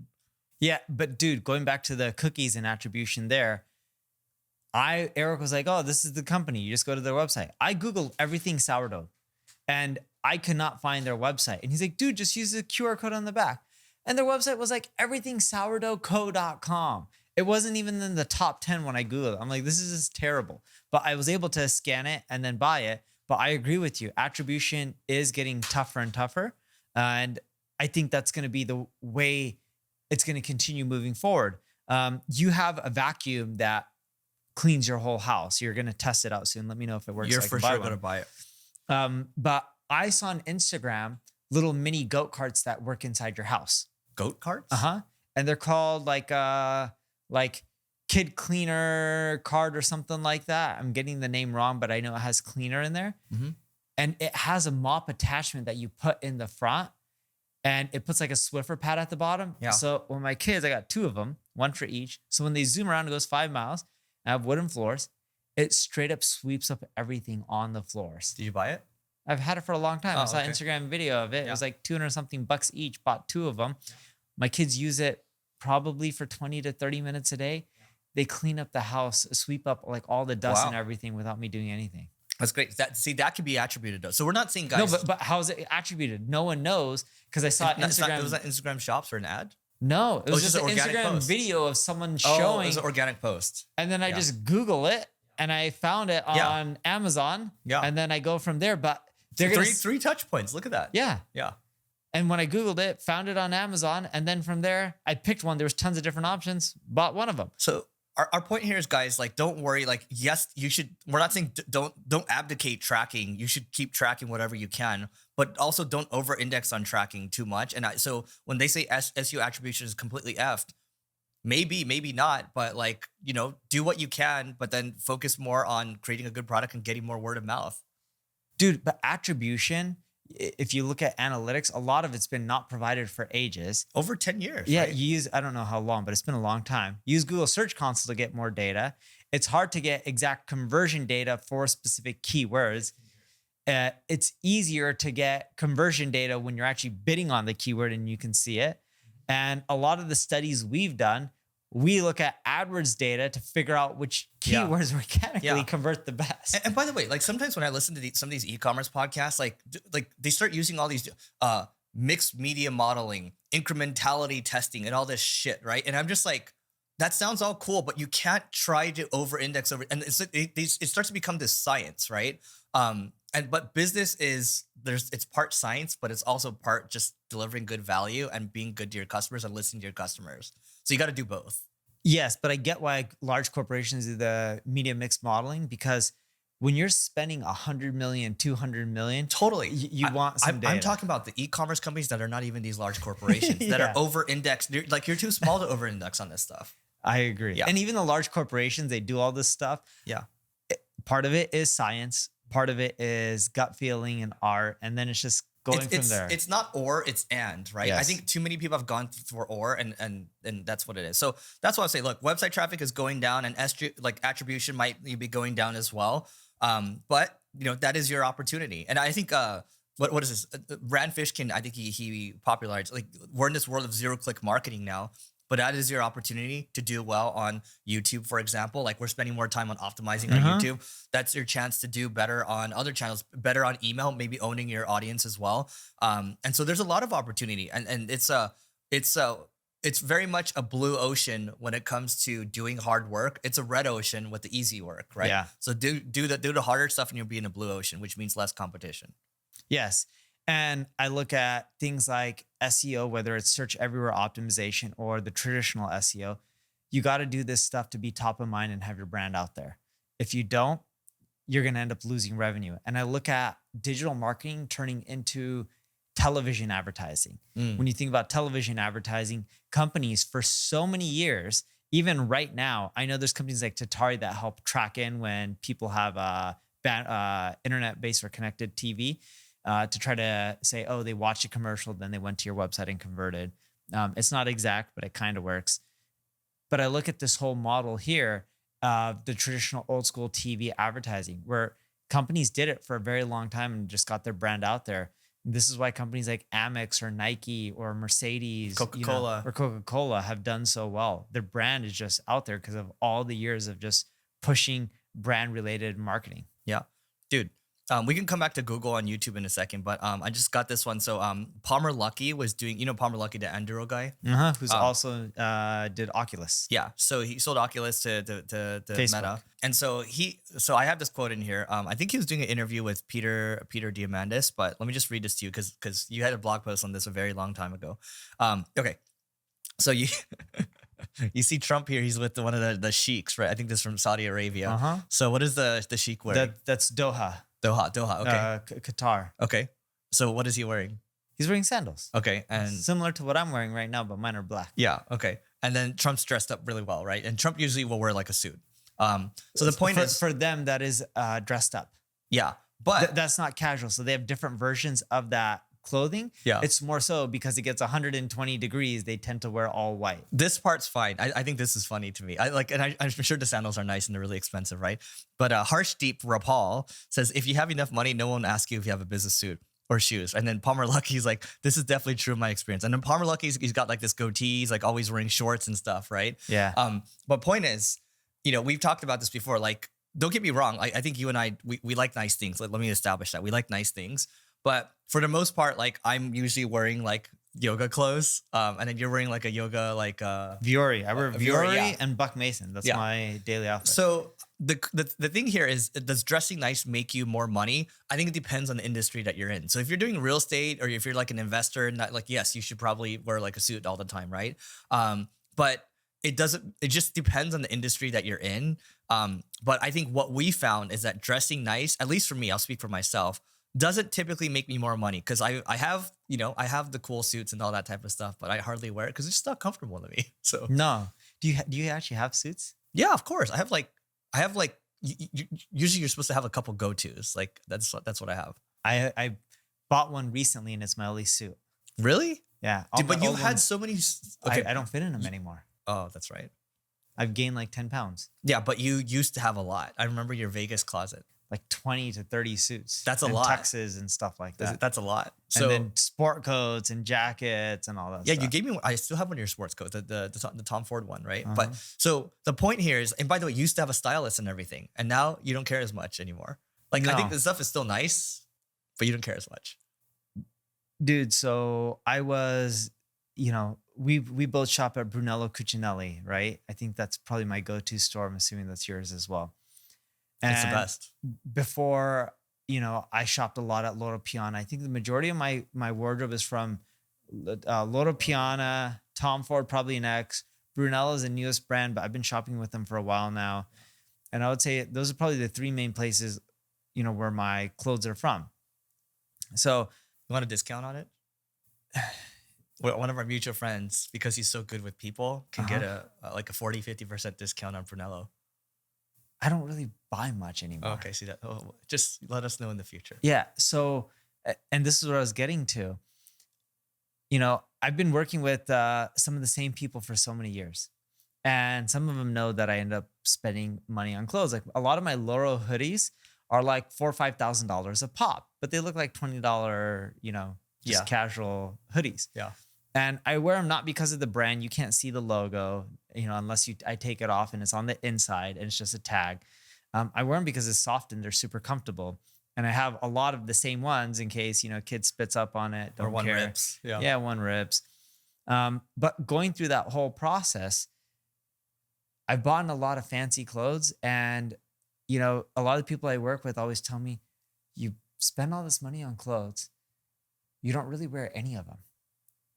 Yeah, but dude, going back to the cookies and attribution there, Eric was like, oh, this is the company. You just go to their website. I Googled everything sourdough and I could not find their website. And he's like, dude, just use the QR code on the back. And their website was like everythingsourdoughco.com. It wasn't even in the top 10 when I Googled it. I'm like, this is just terrible. But I was able to scan it and then buy it. But I agree with you. Attribution is getting tougher and tougher. And I think that's going to be the way it's going to continue moving forward. You have a vacuum that cleans your whole house. You're going to test it out soon. Let me know if it works. You're for sure going to buy it. But I saw on Instagram little mini goat carts that work inside your house. Goat carts? Uh-huh. And they're called like kid cleaner cart or something like that. I'm getting the name wrong, but I know it has cleaner in there. Mm-hmm. And it has a mop attachment that you put in the front. And it puts like a Swiffer pad at the bottom. Yeah. So when my kids, I got 2 of them, 1 for each. So when they zoom around, it goes 5 miles. I have wooden floors. It straight up sweeps up everything on the floors. Did you buy it? I've had it for a long time. I saw an Instagram video of it. Yeah. It was like 200 something bucks each. Bought 2 of them. Yeah. My kids use it probably for 20 to 30 minutes a day. Yeah. They clean up the house, sweep up like all the dust and everything without me doing anything. That's great. That can be attributed though. So we're not seeing guys. No, but how is it attributed? No one knows because I saw Instagram. Was that Instagram Shops or an ad? No, it was just an Instagram video of someone showing. It was an organic post. And then I just Google it and I found it on Amazon. Yeah. And then I go from there. But they're gonna three touch points. Look at that. Yeah. Yeah. And when I Googled it, found it on Amazon. And then from there, I picked one. There was tons of different options, bought one of them. So our point here is, guys, like, don't worry. Like, yes, you should. We're not saying don't abdicate tracking. You should keep tracking whatever you can, but also don't over index on tracking too much. And so when they say SEO attribution is completely effed, maybe not, but like, do what you can, but then focus more on creating a good product and getting more word of mouth. Dude, but attribution, if you look at analytics, a lot of it's been not provided for ages. Over 10 years. Yeah, right? you use, I don't know how long, but it's been a long time. You use Google Search Console to get more data. It's hard to get exact conversion data for specific keywords. It's easier to get conversion data when you're actually bidding on the keyword and you can see it. And a lot of the studies we've done, we look at AdWords data to figure out which keywords organically convert the best. And by the way, like, sometimes when I listen to some of these e-commerce podcasts, like they start using all these mixed media modeling, incrementality testing, and all this shit, right? And I'm just like, that sounds all cool, but you can't try to over-index over, and it starts to become this science, right? But business it's part science, but it's also part just delivering good value and being good to your customers and listening to your customers. So you got to do both. Yes, but I get why large corporations do the media mix modeling, because when you're spending 100 million, 200 million, totally, you want some data. I'm talking about the e-commerce companies that are not even these large corporations that are over-indexed. Like, you're too small to over-index on this stuff. I agree. Yeah. And even the large corporations, they do all this stuff. Yeah. Part of it is science. Part of it is gut feeling and art. And then it's just going from there. It's not or, it's and, right? Yes. I think too many people have gone for or, and that's what it is. So that's why I say, look, website traffic is going down, and attribution might be going down as well. But that is your opportunity. And I think what is this? Rand Fishkin, I think he popularized, like, we're in this world of zero-click marketing now. But that is your opportunity to do well on YouTube, for example. Like, we're spending more time on optimizing on YouTube. That's your chance to do better on other channels, better on email, maybe owning your audience as well. And so there's a lot of opportunity, and it's very much a blue ocean when it comes to doing hard work. It's a red ocean with the easy work, right? Yeah. So do the harder stuff, and you'll be in a blue ocean, which means less competition. Yes. And I look at things like SEO, whether it's search everywhere optimization or the traditional SEO. You got to do this stuff to be top of mind and have your brand out there. If you don't, you're going to end up losing revenue. And I look at digital marketing turning into television advertising. When you think about television advertising, companies for so many years, even right now, I know there's companies like Attire that help track in when people have internet-based or connected TV. To try to say, oh, they watched a commercial, then they went to your website and converted. It's not exact, but it kind of works. But I look at this whole model here of the traditional old school TV advertising, where companies did it for a very long time and just got their brand out there. This is why companies like Amex or Nike or Mercedes, Coca-Cola have done so well. Their brand is just out there because of all the years of just pushing brand related marketing. Yeah, dude. We can come back to Google on YouTube in a second, but I just got this one. So Palmer Luckey was doing, Palmer Luckey, the Anduro guy, who's also did Oculus. Yeah, so he sold Oculus to Meta, and so I have this quote in here. I think he was doing an interview with Peter Diamandis, but let me just read this to you because you had a blog post on this a very long time ago. Okay, so you. You see Trump here. He's with one of the sheiks, right? I think this is from Saudi Arabia. So what is the sheik wearing? That's Doha. Doha. Okay. Qatar. Okay. So what is he wearing? He's wearing sandals. Okay. And similar to what I'm wearing right now, but mine are black. Yeah. Okay. And then Trump's dressed up really well, right? And Trump usually will wear like a suit. So the point is, for them, that is dressed up. Yeah. But that's not casual. So they have different versions of that clothing. Yeah. It's more so because it gets 120 degrees, they tend to wear all white. This part's fine. I think this is funny to me. I'm sure the sandals are nice and they're really expensive, right? But Harshdeep Rapal says, if you have enough money, no one will ask you if you have a business suit or shoes. And then Palmer Luckey's like, this is definitely true in my experience. And then Palmer Luckey's, he's got like this goatee, he's like always wearing shorts and stuff, right? Yeah. But point is, we've talked about this before. Like, don't get me wrong. I think you and I, we like nice things. Let me establish that. We like nice things. But for the most part, like, I'm usually wearing like yoga clothes, and then you're wearing like a yoga Viore. I wear Viore yeah. and Buck Mason. That's my daily outfit. So the thing here is, does dressing nice make you more money? I think it depends on the industry that you're in. So if you're doing real estate, or if you're like an investor, and like, yes, you should probably wear like a suit all the time, right? But it just depends on the industry that you're in. But I think what we found is that dressing nice, at least for me, I'll speak for myself, doesn't typically make me more money, because I have the cool suits and all that type of stuff, but I hardly wear it because it's just not comfortable to me. So no, do you actually have suits? Yeah, of course. I have usually you're supposed to have a couple go-tos. Like that's what I have. I bought one recently and it's my only suit. Really? Yeah. Dude, but you've had so many. Okay, I don't fit in them anymore. Oh, that's right. I've gained like 10 pounds. Yeah, but you used to have a lot. I remember your Vegas closet. Like 20 to 30 suits. That's a lot. Tuxes and stuff like that. That's a lot. So, and then sport coats and jackets and all that stuff. You gave me, I still have one of your sports coats, the Tom Ford one, right? But so the point here is, and by the way, you used to have a stylist and everything, and now you don't care as much anymore. Like, no. I think the stuff is still nice, but you don't care as much. Dude, so I was, we both shop at Brunello Cucinelli, right? I think that's probably my go-to store. I'm assuming that's yours as well. And it's the best. Before, I shopped a lot at Loro Piana. I think the majority of my wardrobe is from Loro Piana, Tom Ford, probably next. Brunello is the newest brand, but I've been shopping with them for a while now. And I would say those are probably the three main places, where my clothes are from. So you want a discount on it? One of our mutual friends, because he's so good with people, can get a 40-50% discount on Brunello. I don't really buy much anymore. Okay, see that. Oh, just let us know in the future. Yeah. So, and this is what I was getting to. I've been working with some of the same people for so many years, and some of them know that I end up spending money on clothes. Like a lot of my Loro hoodies are like $4,000 or $5,000 a pop, but they look like $20, just casual hoodies. Yeah. And I wear them not because of the brand. You can't see the logo, unless I take it off and it's on the inside and it's just a tag. I wear them because it's soft and they're super comfortable. And I have a lot of the same ones in case, kid spits up on it. Don't or one care. rips. Yeah, one rips. But going through that whole process, I've bought a lot of fancy clothes. And, a lot of people I work with always tell me, you spend all this money on clothes, you don't really wear any of them.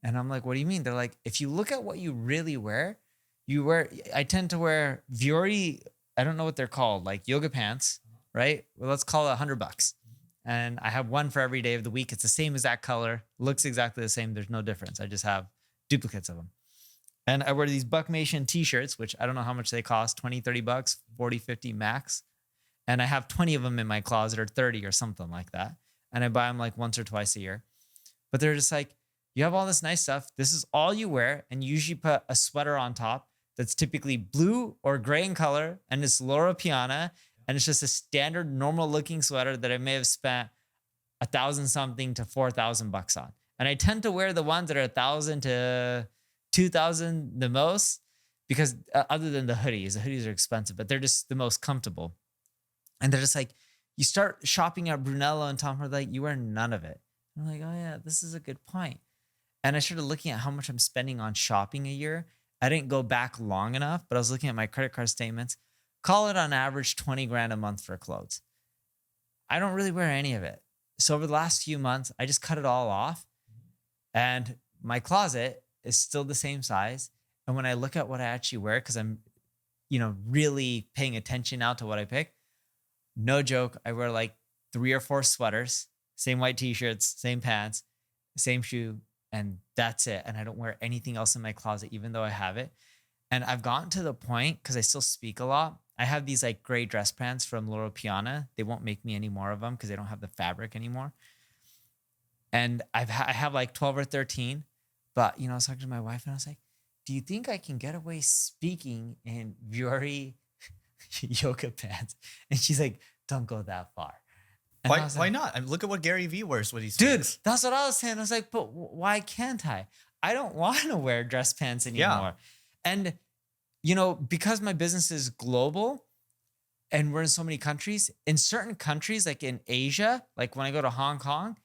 And I'm like, what do you mean? They're like, if you look at what you really wear, I tend to wear Viore, I don't know what they're called, like yoga pants, right? Well, let's call it $100. And I have one for every day of the week. It's the same exact color, looks exactly the same. There's no difference. I just have duplicates of them. And I wear these Buck Mason t-shirts, which I don't know how much they cost, $20, $30, 40, 50 max. And I have 20 of them in my closet, or 30 or something like that. And I buy them like once or twice a year. But they're just like, you have all this nice stuff. This is all you wear. And you usually put a sweater on top that's typically blue or gray in color. And it's Loro Piana. And it's just a standard normal looking sweater that I may have spent $1,000 something to $4,000 on. And I tend to wear the ones that are $1,000 to $2,000 the most, because other than the hoodies are expensive, but they're just the most comfortable. And they're just like, you start shopping at Brunello and Tom Ford, like, you wear none of it. I'm like, oh yeah, this is a good point. And I started looking at how much I'm spending on shopping a year. I didn't go back long enough, but I was looking at my credit card statements. Call it on average 20 grand a month for clothes. I don't really wear any of it. So over the last few months, I just cut it all off. And my closet is still the same size. And when I look at what I actually wear, because I'm, really paying attention now to what I pick, no joke, I wear like 3 or 4 sweaters, same white t-shirts, same pants, same shoe, and that's it. And I don't wear anything else in my closet, even though I have it. And I've gotten to the point, because I still speak a lot, I have these like gray dress pants from Loro Piana. They won't make me any more of them because they don't have the fabric anymore. And I have like 12 or 13. But, I was talking to my wife and I was like, do you think I can get away speaking in Viore yoga pants? And she's like, don't go that far. And why not? I mean, look at what Gary Vee wears when he's dude, that's what I was saying. I was like, but why can't I? I don't want to wear dress pants anymore. Yeah. And, because my business is global and we're in so many countries, in certain countries, like in Asia, like when I go to Hong Kong,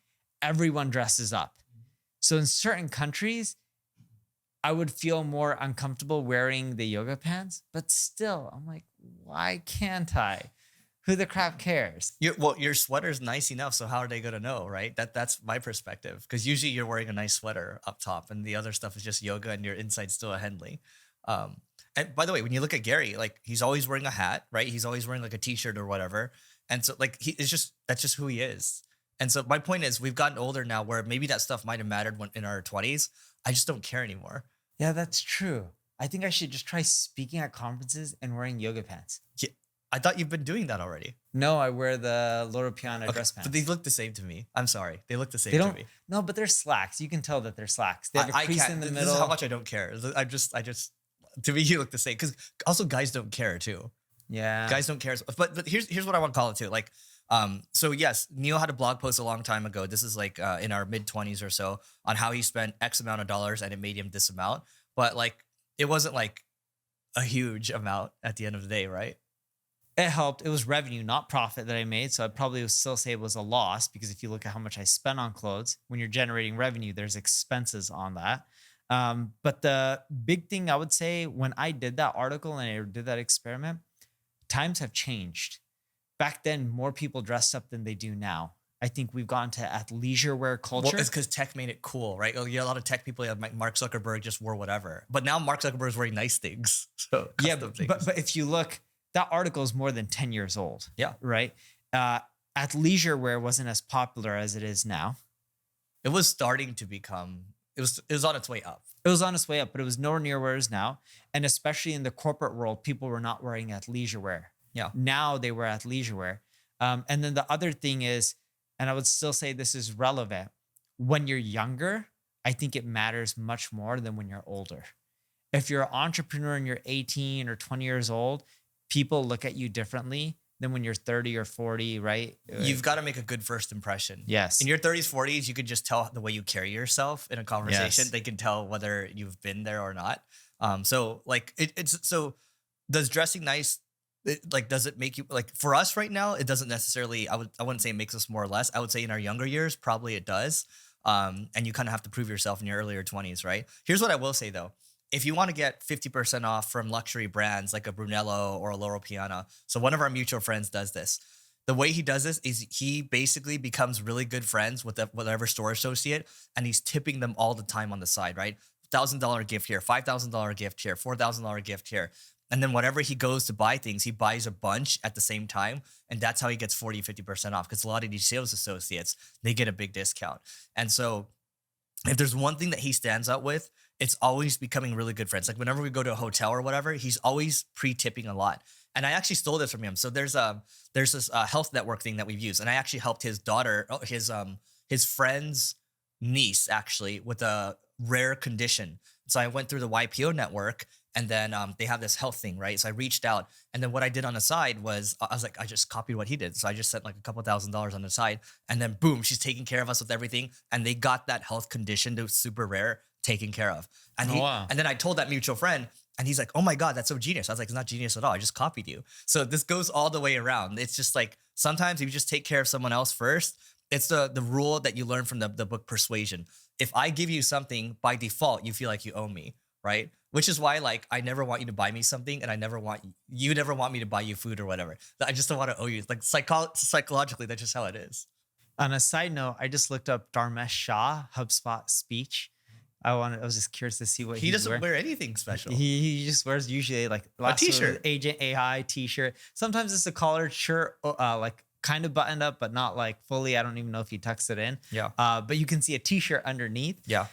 everyone dresses up. So in certain countries, I would feel more uncomfortable wearing the yoga pants, but still, I'm like, why can't I? Who the crap cares? Your sweater's nice enough, so how are they gonna know, right? That's my perspective. Because usually you're wearing a nice sweater up top, and the other stuff is just yoga, and your inside's still a Henley. And by the way, when you look at Gary, like he's always wearing a hat, right? He's always wearing like a t-shirt or whatever, and so like that's just who he is. And so my point is, we've gotten older now, where maybe that stuff might have mattered when in our 20s. I just don't care anymore. Yeah, that's true. I think I should just try speaking at conferences and wearing yoga pants. Yeah, I thought you've been doing that already. No, I wear the Loro Piana dress pants. But they look the same to me. I'm sorry. They look the same They to don't. me. No, but they're slacks. You can tell that they're slacks. They have a crease in the middle. This is how much I don't care. I just, to me, you look the same. Because also guys don't care too. Yeah. Guys don't care. But here's what I want to call it too. Like, so yes, Neil had a blog post a long time ago. This is like in our mid-20s or so, on how he spent X amount of dollars and it made him this amount. But like, it wasn't like a huge amount at the end of the day, right? It helped. It was revenue, not profit that I made. So I'd probably still say it was a loss, because if you look at how much I spent on clothes, when you're generating revenue, there's expenses on that. But the big thing I would say, when I did that article and I did that experiment, times have changed. Back then, more people dressed up than they do now. I think we've gone to athleisure wear culture. Well, it's because tech made it cool, right? Oh, yeah, a lot of tech people, like Mark Zuckerberg just wore whatever. But now Mark Zuckerberg's wearing nice things. So yeah, things. But if you look, that article is more than 10 years old. Yeah. Right? Athleisure wear wasn't as popular as it is now. It was starting to become, it was on its way up. It was on its way up, but it was nowhere near where it is now. And especially in the corporate world, people were not wearing athleisure wear. Yeah. Now they wear athleisure wear. And then the other thing is, and I would still say this is relevant, when you're younger, I think it matters much more than when you're older. If you're an entrepreneur and you're 18 or 20 years old, people look at you differently than when you're 30 or 40, right? You've got to make a good first impression. Yes. In your 30s, 40s, you could just tell the way you carry yourself in a conversation. Yes. They can tell whether you've been there or not. So like so does dressing nice, does it make you, like, for us right now, it doesn't necessarily, I wouldn't say it makes us more or less. I would say in our younger years, probably it does. And you kind of have to prove yourself in your earlier 20s, right? Here's what I will say though. If you want to get 50% off from luxury brands like a Brunello or a Loro Piana, so one of our mutual friends does this. The way he does this is he basically becomes really good friends with whatever store associate, and he's tipping them all the time on the side, right? $1,000 gift here, $5,000 gift here, $4,000 gift here. And then whenever he goes to buy things, he buys a bunch at the same time. And that's how he gets 40, 50% off, because a lot of these sales associates, they get a big discount. And so if there's one thing that he stands out with, it's always becoming really good friends. Like whenever we go to a hotel or whatever, he's always pre-tipping a lot. And I actually stole this from him. So there's this health network thing that we've used. And I actually helped his daughter, his friend's niece actually, with a rare condition. So I went through the YPO network, and then they have this health thing, right? So I reached out, and then what I did on the side was I was like, I just copied what he did. So I just sent like a couple $1,000s on the side, and then boom, she's taking care of us with everything. And they got that health condition that was super rare taken care of. And and then I told that mutual friend, and he's like, oh my God, that's so genius. I was like, it's not genius at all. I just copied you. So this goes all the way around. It's just like, sometimes if you just take care of someone else first, it's the rule that you learn from the book Persuasion. If I give you something, by default, you feel like you owe me, right? Which is why, like, I never want you to buy me something, and you never want me to buy you food or whatever. I just don't want to owe you. Like, psychologically, that's just how it is. On a side note, I just looked up Dharmesh Shah, HubSpot speech. I was just curious to see what he doesn't wear anything special. He just wears usually like a t-shirt, Agent AI t-shirt. Sometimes it's a collared shirt, like kind of buttoned up, but not like fully. I don't even know if he tucks it in. Yeah. But you can see a t-shirt underneath. Yeah.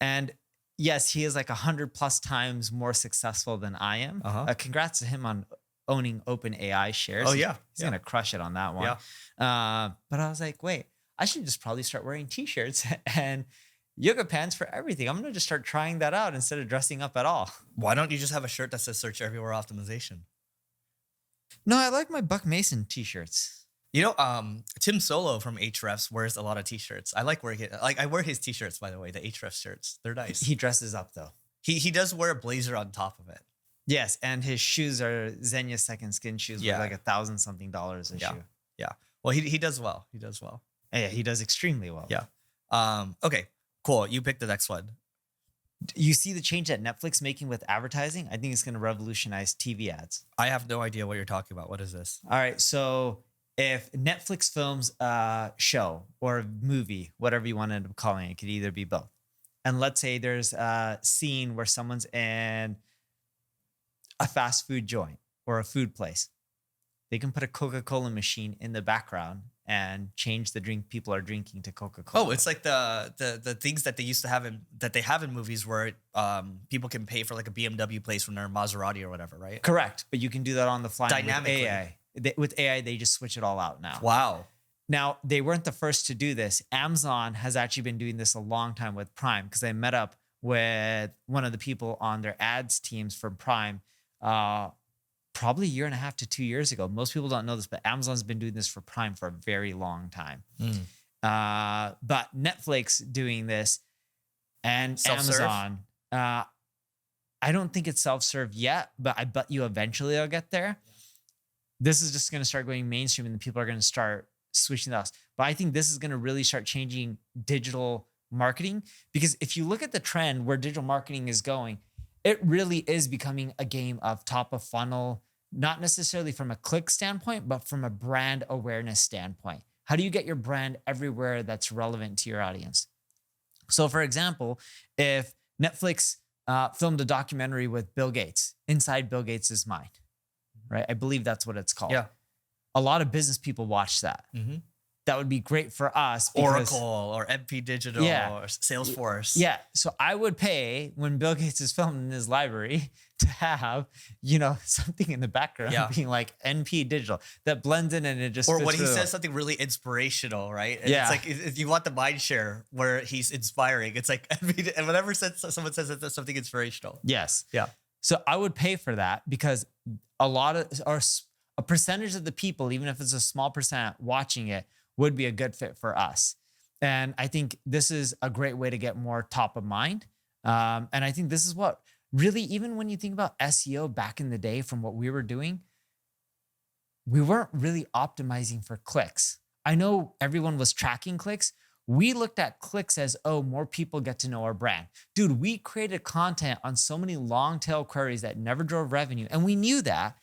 And yes, he is like 100+ times more successful than I am. Congrats to him on owning OpenAI shares. Oh yeah. He's gonna crush it on that one. Yeah. But I was like, wait, I should just probably start wearing t-shirts and yoga pants for everything. I'm going to just start trying that out instead of dressing up at all. Why don't you just have a shirt that says search everywhere optimization? No, I like my Buck Mason t-shirts. You know, Tim Solo from Hrefs wears a lot of t-shirts. I like wearing it. Like, I wear his t-shirts, by the way, the Hrefs shirts. They're nice. He dresses up though. He does wear a blazer on top of it. Yes, and his shoes are Xenia Second Skin shoes with like $1,000-something a shoe. Yeah. Well, he does well. He does well. Yeah, he does extremely well. Yeah. Okay. Cool. You pick the next one. You see the change that Netflix making with advertising? I think it's going to revolutionize TV ads. I have no idea what you're talking about. What is this? All right. So if Netflix films a show or a movie, whatever you want to end up calling it, it could either be both. And let's say there's a scene where someone's in a fast food joint or a food place. They can put a Coca-Cola machine in the background and change the drink people are drinking to Coca-Cola. Oh, it's like the things that they used to have that they have in movies where people can pay for like a BMW place from their Maserati or whatever, right? Correct. But you can do that on the fly Dynamically. with AI. With AI, they just switch it all out now. Wow. Now, they weren't the first to do this. Amazon has actually been doing this a long time with Prime, because I met up with one of the people on their ads teams from Prime probably a year and a half to 2 years ago. Most people don't know this, but Amazon's been doing this for Prime for a very long time. But Netflix doing this and Self-serve? Amazon, I don't think it's self-serve yet, but I bet you eventually they'll get there. This is just going to start going mainstream and the people are going to start switching to us. But I think this is going to really start changing digital marketing, because if you look at the trend where digital marketing is going, it really is becoming a game of top of funnel, not necessarily from a click standpoint, but from a brand awareness standpoint. How do you get your brand everywhere that's relevant to your audience? So for example, if Netflix filmed a documentary with Bill Gates, Inside Bill Gates' Mind, right? I believe that's what it's called. Yeah. A lot of business people watch that. That would be great for us. Because, Oracle or MP Digital or Salesforce. Yeah. So I would pay when Bill Gates is filming in his library to have, something in the background being like NP Digital that blends in and it just. Or when he says something really inspirational, right? And it's like, if you want the mind share where he's inspiring, it's like, and whenever someone says that something inspirational. Yes. Yeah. So I would pay for that, because a percentage of the people, even if it's a small percent watching it, would be a good fit for us. And I think this is a great way to get more top of mind. And I think this is what really, even when you think about SEO back in the day from what we were doing, we weren't really optimizing for clicks. I know everyone was tracking clicks. We looked at clicks as, more people get to know our brand. Dude, we created content on so many long tail queries that never drove revenue. And we knew that,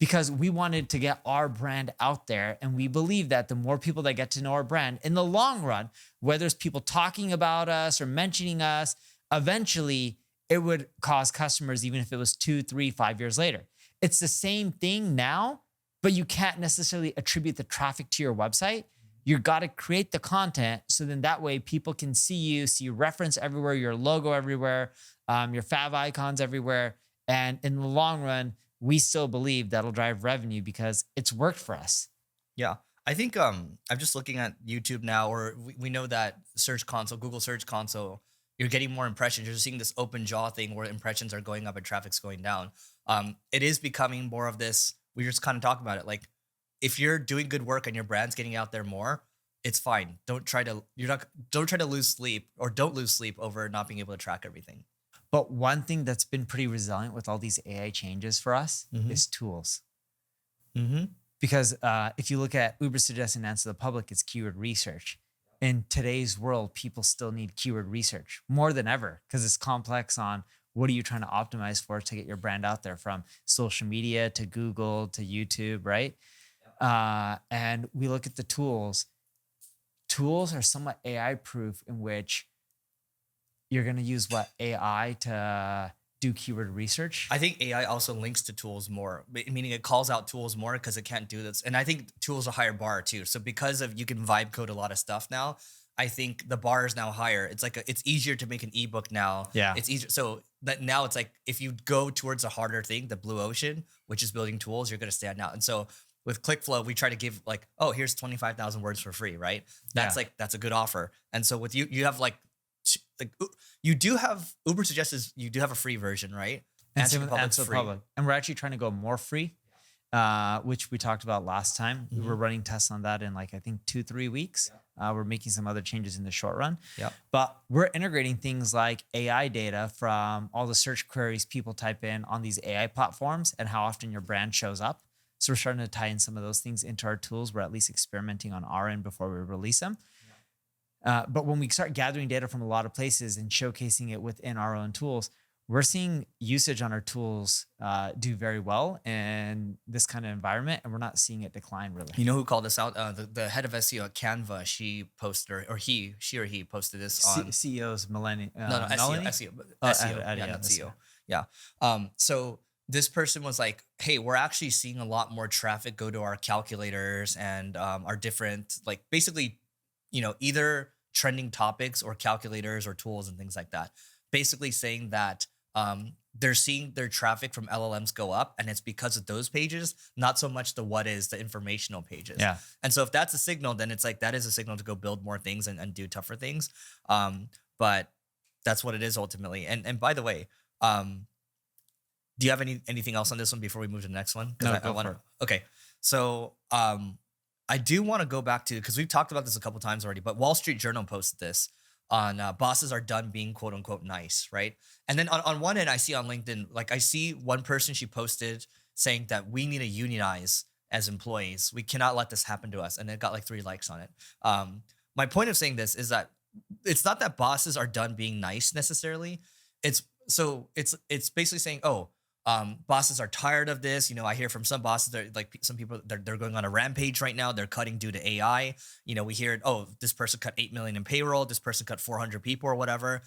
because we wanted to get our brand out there. And we believe that the more people that get to know our brand in the long run, whether it's people talking about us or mentioning us, eventually it would cause customers, even if it was 2, 3, 5 years later. It's the same thing now, but you can't necessarily attribute the traffic to your website. You got to create the content, so then that way people can see you reference everywhere, your logo everywhere, your fav icons everywhere. And in the long run, we still believe that'll drive revenue because it's worked for us. Yeah. I think I'm just looking at YouTube now, or we know that Search Console, Google Search Console, you're getting more impressions. You're seeing this open jaw thing where impressions are going up and traffic's going down. It is becoming more of this. We just kind of talk about it. Like, if you're doing good work and your brand's getting out there more, it's fine. Don't try to lose sleep, or don't lose sleep over not being able to track everything. But one thing that's been pretty resilient with all these AI changes for us is tools. Because if you look at Uber Suggest and Answer the Public, it's keyword research. In today's world, people still need keyword research more than ever, because it's complex on what are you trying to optimize for to get your brand out there, from social media to Google to YouTube, right? And we look at the tools. Tools are somewhat AI proof, in which you're going to use AI to do keyword research. I think AI also links to tools more, meaning it calls out tools more because it can't do this. And I think tools are higher bar too. So because of you can vibe code a lot of stuff now, I think the bar is now higher. It's like it's easier to make an ebook now. Yeah. It's easier. So that now it's like, if you go towards a harder thing, the blue ocean, which is building tools, you're going to stand out. And so with ClickFlow, we try to give like, here's 25,000 words for free, right? That's a good offer. And so with you have like you do have Uber suggests you do have a free version, right? Answer the Public. And we're actually trying to go more free, which we talked about last time. We were running tests on that in like, I think 2-3 weeks. We're making some other changes in the short run. But we're integrating things like AI data from all the search queries people type in on these AI platforms and how often your brand shows up. So we're starting to tie in some of those things into our tools. We're at least experimenting on our end before we release them. But when we start gathering data from a lot of places and showcasing it within our own tools, we're seeing usage on our tools do very well in this kind of environment, and we're not seeing it decline really. You know who called this out? The head of SEO at Canva. She posted, or she or he posted this on CEO's millennium. no SEO, SEO, yeah, not CEO. Yeah. So this person was like, hey, we're actually seeing a lot more traffic go to our calculators and our different, like, basically, either trending topics or calculators or tools and things like that. Basically saying that they're seeing their traffic from LLMs go up, and it's because of those pages, not so much the informational pages. Yeah. And so if that's a signal, then it's like that is a signal to go build more things and do tougher things. But that's what it is ultimately. And by the way, do you have anything else on this one before we move to the next one? No, I want to. Okay, so I do want to go back to, because we've talked about this a couple times already, but Wall Street Journal posted this on bosses are done being quote unquote nice, right? And then on one end, I see on LinkedIn, like I see one person, she posted saying that we need to unionize as employees. We cannot let this happen to us. And it got like 3 likes on it. My point of saying this is that it's not that bosses are done being nice necessarily. It's basically saying, bosses are tired of this. I hear from some bosses, they're like, some people, they're going on a rampage right now. They're cutting due to AI. We hear, this person cut 8 million in payroll. This person cut 400 people or whatever.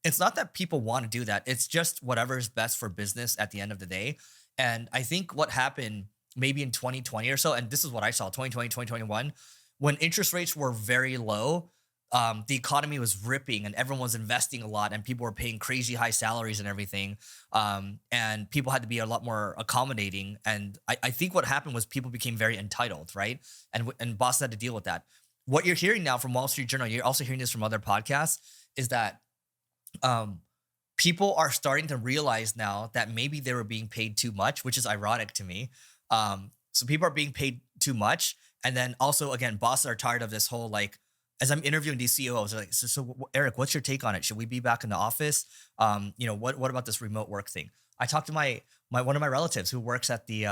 It's not that people want to do that. It's just whatever is best for business at the end of the day. And I think what happened maybe in 2020 or so, and this is what I saw, 2020, 2021, when interest rates were very low, the economy was ripping and everyone was investing a lot and people were paying crazy high salaries and everything. And people had to be a lot more accommodating. And I think what happened was people became very entitled, right? And bosses had to deal with that. What you're hearing now from Wall Street Journal, you're also hearing this from other podcasts, is that people are starting to realize now that maybe they were being paid too much, which is ironic to me. So people are being paid too much. And then also, again, bosses are tired of this whole, like, as I'm interviewing these CEOs, they're like, so Eric, what's your take on it? Should we be back in the office? What about this remote work thing? I talked to my one of my relatives who works at the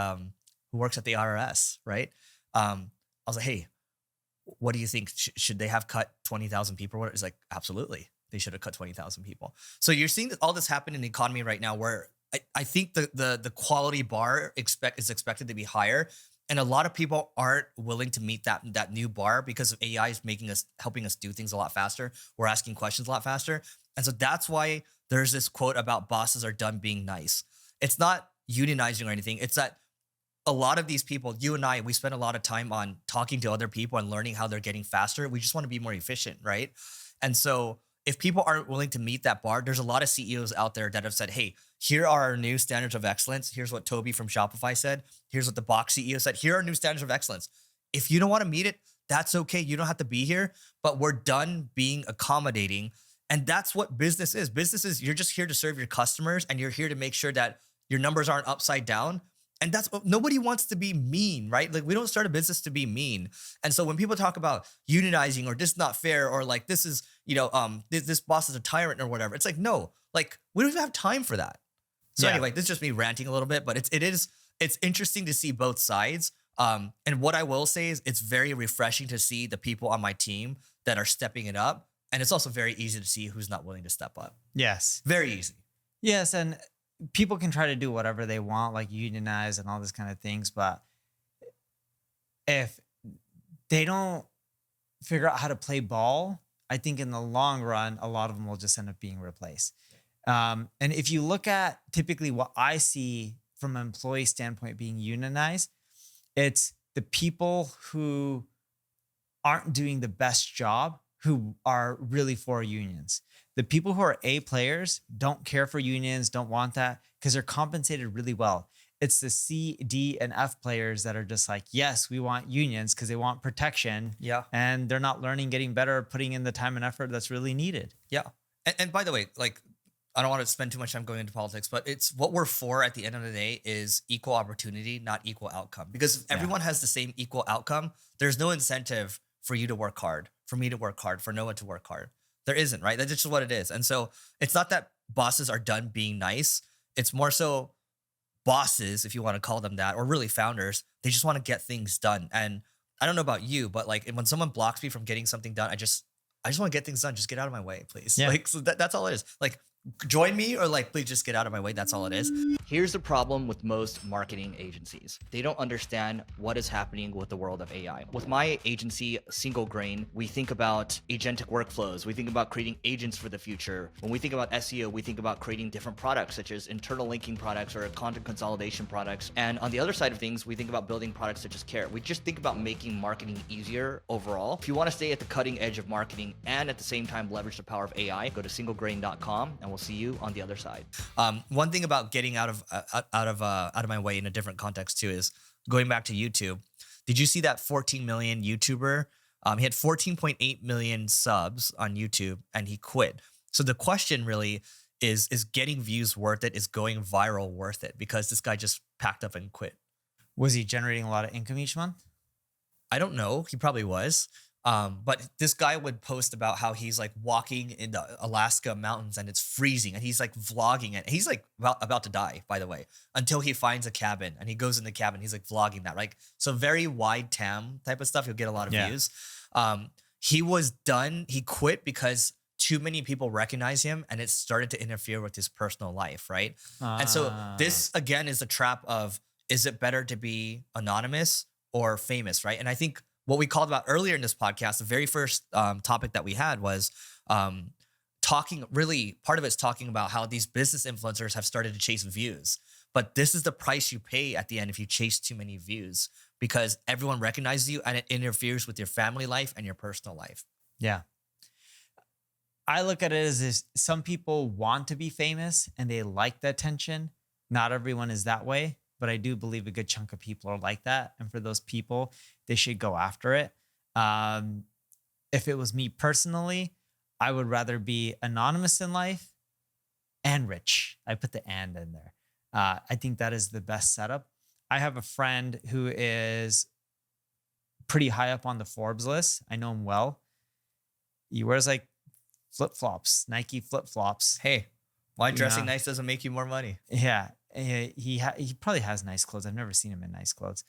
IRS, right? I was like, hey, what do you think? Should they have cut 20,000 people? It's like, absolutely, they should have cut 20,000 people. So you're seeing all this happen in the economy right now, where I think the quality bar is expected to be higher. And a lot of people aren't willing to meet that new bar because of AI is helping us do things a lot faster. We're asking questions a lot faster. And so that's why there's this quote about bosses are done being nice. It's not unionizing or anything. It's that a lot of these people, you and I, we spend a lot of time on talking to other people and learning how they're getting faster. We just want to be more efficient, right? And so if people aren't willing to meet that bar, there's a lot of CEOs out there that have said, hey, here are our new standards of excellence. Here's what Toby from Shopify said. Here's what the Box CEO said. Here are new standards of excellence. If you don't want to meet it, that's okay. You don't have to be here, but we're done being accommodating. And that's what business is. Business is, you're just here to serve your customers, and you're here to make sure that your numbers aren't upside down. And that's, nobody wants to be mean, right? Like, we don't start a business to be mean. And so when people talk about unionizing or this is not fair, or like, this is, this boss is a tyrant or whatever, it's like, no, like, we don't even have time for that. So anyway, this is just me ranting a little bit, but it's interesting to see both sides. And what I will say is it's very refreshing to see the people on my team that are stepping it up. And it's also very easy to see who's not willing to step up. Yes. Very easy. Yes. And people can try to do whatever they want, like unionize and all this kind of things. But if they don't figure out how to play ball, I think in the long run, a lot of them will just end up being replaced. And if you look at typically what I see from an employee standpoint being unionized, it's the people who aren't doing the best job who are really for unions. The people who are A players don't care for unions, don't want that because they're compensated really well. It's the C, D, and F players that are just like, yes, we want unions because they want protection. Yeah. And they're not learning, getting better, putting in the time and effort that's really needed. Yeah. And by the way, like, I don't want to spend too much time going into politics, but it's what we're for at the end of the day is equal opportunity, not equal outcome. Because if everyone has the same equal outcome, there's no incentive for you to work hard, for me to work hard, for no one to work hard. There isn't, right? That's just what it is. And so it's not that bosses are done being nice. It's more so bosses, if you want to call them that, or really founders, they just want to get things done. And I don't know about you, but like when someone blocks me from getting something done, I just want to get things done. Just get out of my way, please. Yeah. Like, so that's all it is. Like, join me, or like, please just get out of my way. That's all it is. Here's the problem with most marketing agencies. They don't understand what is happening with the world of AI. With my agency, Single Grain, we think about agentic workflows. We think about creating agents for the future. When we think about SEO, we think about creating different products, such as internal linking products or content consolidation products. And on the other side of things, we think about building products such as Care. We just think about making marketing easier overall. If you want to stay at the cutting edge of marketing and at the same time leverage the power of AI, go to singlegrain.com and we'll see you on the other side. One thing about getting out of my way in a different context too is going back to YouTube. Did you see that 14 million YouTuber? He had 14.8 million subs on YouTube and he quit. So the question really is getting views worth it? Is going viral worth it? Because this guy just packed up and quit. Was he generating a lot of income each month? I don't know. He probably was. But this guy would post about how he's like walking in the Alaska mountains and it's freezing and he's like vlogging it. He's like about to die, by the way, until he finds a cabin and he goes in the cabin. He's like vlogging that, like, so very wide TAM type of stuff. You'll get a lot of views. He was done. He quit because too many people recognize him and it started to interfere with his personal life. Right. And so this again is the trap of, is it better to be anonymous or famous? Right. And I think what we called about earlier in this podcast, the very first topic that we had was talking, really part of it's talking about how these business influencers have started to chase views. But this is the price you pay at the end if you chase too many views, because everyone recognizes you and it interferes with your family life and your personal life. Yeah. I look at it as this, some people want to be famous and they like the attention. Not everyone is that way, but I do believe a good chunk of people are like that. And for those people, they should go after it. If it was me personally, I would rather be anonymous in life and rich. I put the and in there. I think that is the best setup. I have a friend who is pretty high up on the Forbes list. I know him well. He wears like flip-flops, Nike flip-flops. Hey, why dressing nice doesn't make you more money? Yeah. He probably has nice clothes. I've never seen him in nice clothes.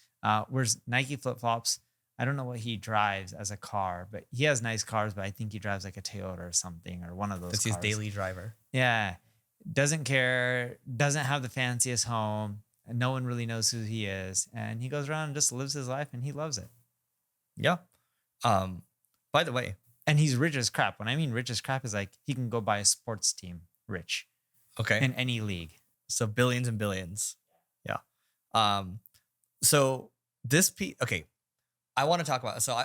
Wears Nike flip-flops. I don't know what he drives as a car, but he has nice cars, but I think he drives like a Toyota or something, or one of those. That's his daily driver. Yeah. Doesn't care, doesn't have the fanciest home, and no one really knows who he is. And he goes around and just lives his life and he loves it. Yeah. By the way. And he's rich as crap. When I mean rich as crap is like he can go buy a sports team rich. Okay. In any league. So billions and billions. Yeah. So this okay. I want to talk about, so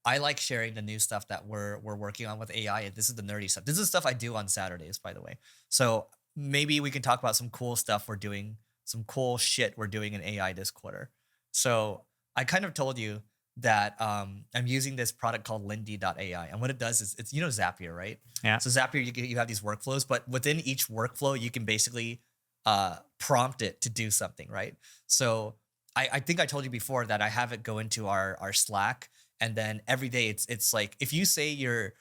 I like sharing the new stuff that we're working on with AI. And this is the nerdy stuff. This is stuff I do on Saturdays, by the way. So maybe we can talk about some cool stuff we're doing, some cool shit we're doing in AI this quarter. So I kind of told you that I'm using this product called Lindy.ai. And what it does is, it's, you know, Zapier, right? Yeah. So Zapier, you have these workflows, but within each workflow, you can basically prompt it to do something, right? So I think I told you before that I have it go into our Slack, and then every day it's like, if you say your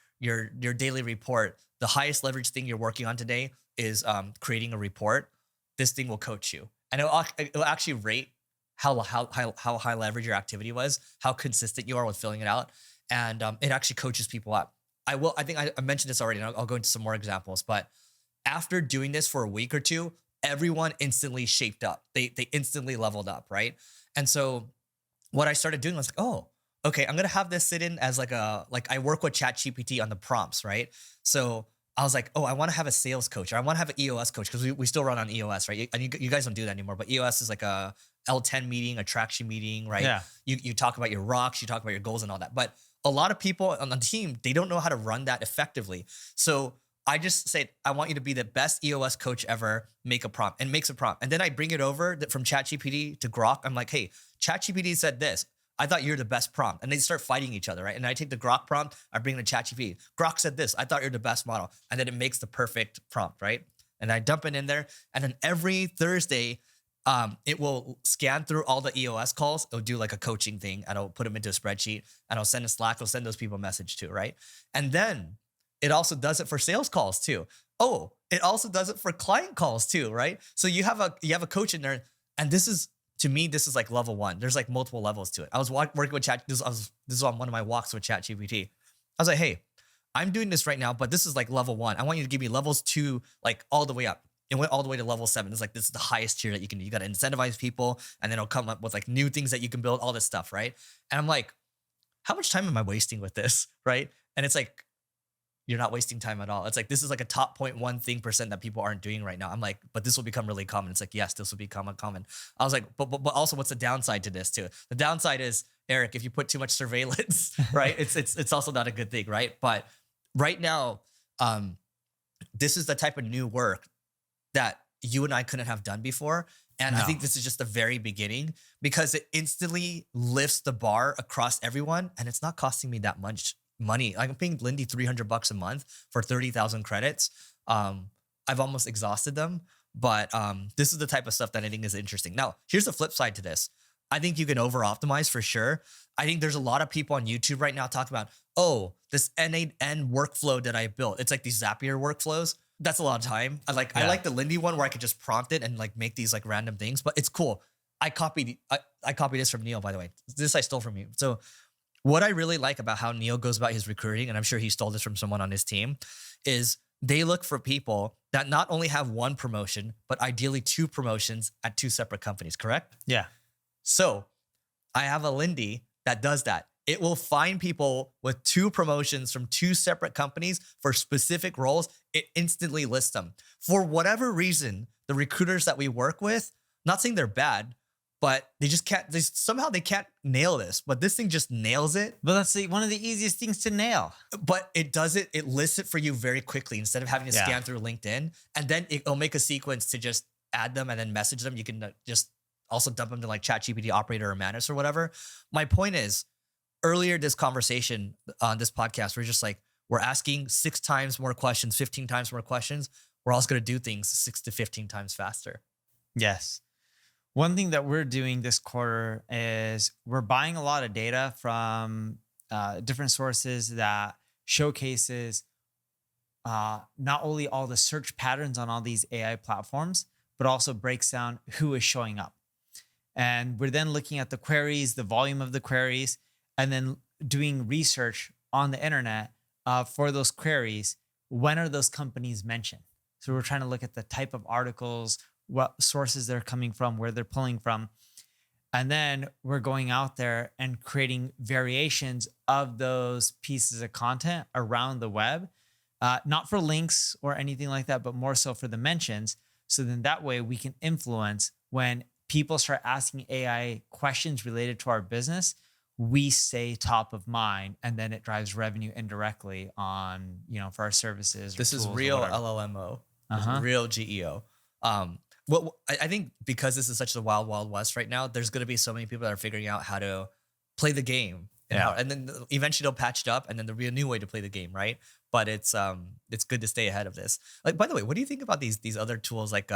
daily report, the highest leverage thing you're working on today is creating a report, this thing will coach you, and it'll actually rate how high leverage your activity was, how consistent you are with filling it out, and it actually coaches people up. I think I mentioned this already, and I'll go into some more examples, but after doing this for a week or two, everyone instantly shaped up. They instantly leveled up, right? And so what I started doing was like, oh, okay, I'm gonna have this sit in as like I work with ChatGPT on the prompts, right? So I was like, oh, I want to have a sales coach, or I want to have an EOS coach, because we still run on EOS, right? And you guys don't do that anymore, but EOS is like a L10 meeting, a traction meeting, right? Yeah. You talk about your rocks, you talk about your goals and all that. But a lot of people on the team, they don't know how to run that effectively. So I just said, I want you to be the best EOS coach ever, make a prompt, and makes a prompt. And then I bring it over from ChatGPT to Grok. I'm like, hey, ChatGPT said this. I thought you're the best prompt. And they start fighting each other, right? And I take the Grok prompt, I bring it to ChatGPT. Grok said this. I thought you're the best model. And then it makes the perfect prompt, right? And I dump it in there. And then every Thursday, it will scan through all the EOS calls. It'll do like a coaching thing, and I'll put them into a spreadsheet, and I'll send a Slack. I'll send those people a message too, right? And then it also does it for sales calls too. Oh, it also does it for client calls too, right? So you have a coach in there, and this is, to me, this is like level one. There's like multiple levels to it. I was working with Chat. This is on one of my walks with ChatGPT. I was like, hey, I'm doing this right now, but this is like level 1. I want you to give me levels 2, like all the way up. It went all the way to level 7. It's like, this is the highest tier that you can do. You got to incentivize people, and then it'll come up with like new things that you can build, all this stuff, right? And I'm like, how much time am I wasting with this, right? And it's like, you're not wasting time at all. It's like, this is like a top 0.1% that people aren't doing right now. I'm like, but this will become really common. It's like, yes, this will become common. I was like, but also, what's the downside to this too? The downside is, Eric, if you put too much surveillance, right? It's also not a good thing, right? But right now, this is the type of new work that you and I couldn't have done before. And I think this is just the very beginning, because it instantly lifts the bar across everyone, and it's not costing me that much money. I'm paying Lindy $300 a month for 30,000 credits. I've almost exhausted them, but this is the type of stuff that I think is interesting. Now, here's the flip side to this. I think you can over optimize for sure. I think there's a lot of people on YouTube right now talking about, oh, this N8N workflow that I built. It's like these Zapier workflows. That's a lot of time. I like the Lindy one where I could just prompt it and like make these like random things, but it's cool. I copied this from Neil, by the way. This I stole from you. So what I really like about how Neil goes about his recruiting, and I'm sure he stole this from someone on his team, is they look for people that not only have one promotion, but ideally 2 promotions at 2 separate companies, correct? Yeah. So I have a Lindy that does that. It will find people with 2 promotions from 2 separate companies for specific roles. It instantly lists them. For whatever reason, the recruiters that we work with, not saying they're bad, but they just can't, they can't nail this, but this thing just nails it. But that's one of the easiest things to nail. But it lists it for you very quickly instead of having to scan through LinkedIn. And then it'll make a sequence to just add them and then message them. You can just also dump them to like ChatGPT Operator or Manus or whatever. My point is, earlier this conversation on this podcast, we're asking 6 times more questions, 15 times more questions. We're also going to do things 6 to 15 times faster. Yes. One thing that we're doing this quarter is we're buying a lot of data from different sources that showcases not only all the search patterns on all these AI platforms, but also breaks down who is showing up. And we're then looking at the queries, the volume of the queries, and then doing research on the internet for those queries. When are those companies mentioned? So we're trying to look at the type of articles, what sources they're coming from, where they're pulling from. And then we're going out there and creating variations of those pieces of content around the web, not for links or anything like that, but more so for the mentions. So then that way we can influence when people start asking AI questions related to our business, we stay top of mind, and then it drives revenue indirectly on, for our services. This is real LLMO, real GEO. Well, I think because this is such a wild, wild west right now, there's going to be so many people that are figuring out how to play the game. And then eventually they'll patch it up, and then there'll be a new way to play the game, right? But it's good to stay ahead of this. Like, by the way, what do you think about these other tools like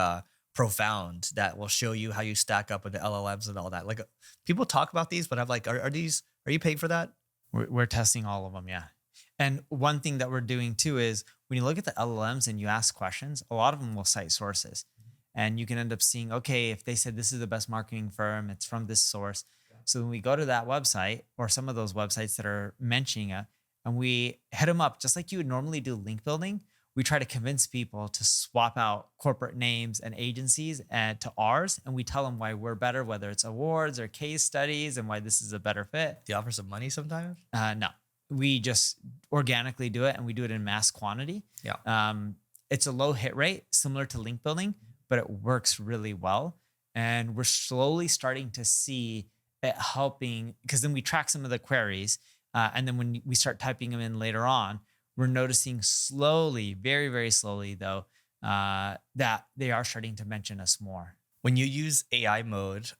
Profound that will show you how you stack up with the LLMs and all that? Like, people talk about these, but I'm like, are you paying for that? We're testing all of them, yeah. And one thing that we're doing too is when you look at the LLMs and you ask questions, a lot of them will cite sources. And you can end up seeing, okay, if they said this is the best marketing firm, it's from this source. So when we go to that website or some of those websites that are mentioning it, and we hit them up, just like you would normally do link building, we try to convince people to swap out corporate names and agencies and to ours. And we tell them why we're better, whether it's awards or case studies, and why this is a better fit. Do you offer some money sometimes? No, we just organically do it, and we do it in mass quantity. Yeah. It's a low hit rate, similar to link building, but it works really well. And we're slowly starting to see it helping, because then we track some of the queries. And then when we start typing them in later on, we're noticing slowly, very, very slowly though, that they are starting to mention us more. When you use AI mode,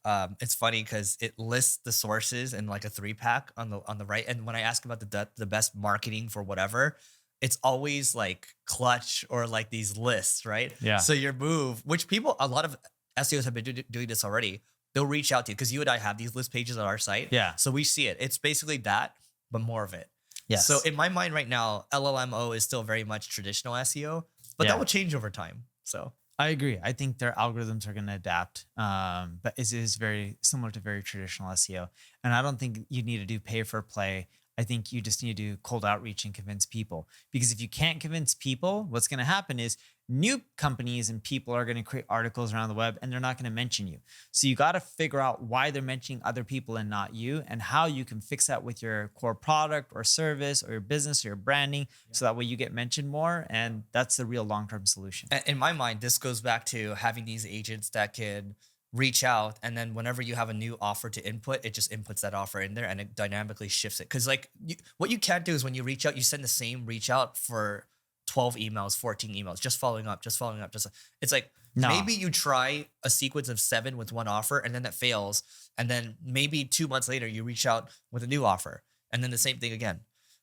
it's funny because it lists the sources in like a 3-pack on the right. And when I ask about the best marketing for whatever, it's always like Clutch or like these lists, right? Yeah. So your move, which a lot of SEOs have been doing this already, they'll reach out to you because you and I have these list pages on our site. Yeah. So we see it. It's basically that, but more of it. Yes. So in my mind right now, LLMO is still very much traditional SEO, but that will change over time. So I agree. I think their algorithms are going to adapt, but it is very similar to very traditional SEO. And I don't think you need to do pay for play. I think you just need to do cold outreach and convince people. Because if you can't convince people, what's going to happen is new companies and people are going to create articles around the web and they're not going to mention you. So you got to figure out why they're mentioning other people and not you, and how you can fix that with your core product or service or your business or your branding, so that way you get mentioned more. And that's the real long-term solution. In my mind, this goes back to having these agents that can reach out, and then whenever you have a new offer to input, it just inputs that offer in there and it dynamically shifts it. Because like what you can't do is when you reach out, you send the same reach out for 12 emails, 14 emails, just following up. It's like, No. maybe you try a sequence of 7 with one offer and then that fails. And then maybe 2 months later, you reach out with a new offer and then the same thing again.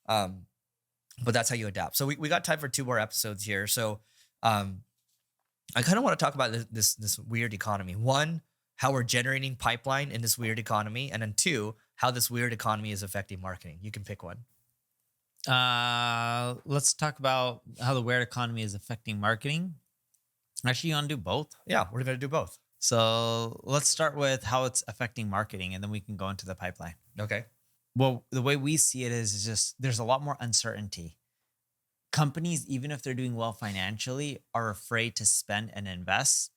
But that's how you adapt. So we got time for 2 more episodes here. So I kind of want to talk about this weird economy. 1, how we're generating pipeline in this weird economy. And then 2, how this weird economy is affecting marketing. You can pick one. Let's talk about how the weird economy is affecting marketing. Actually, you want to do both? Yeah, we're going to do both. So let's start with how it's affecting marketing, and then we can go into the pipeline. Okay. Well, the way we see it is just there's a lot more uncertainty. Companies, even if they're doing well financially, are afraid to spend and invest.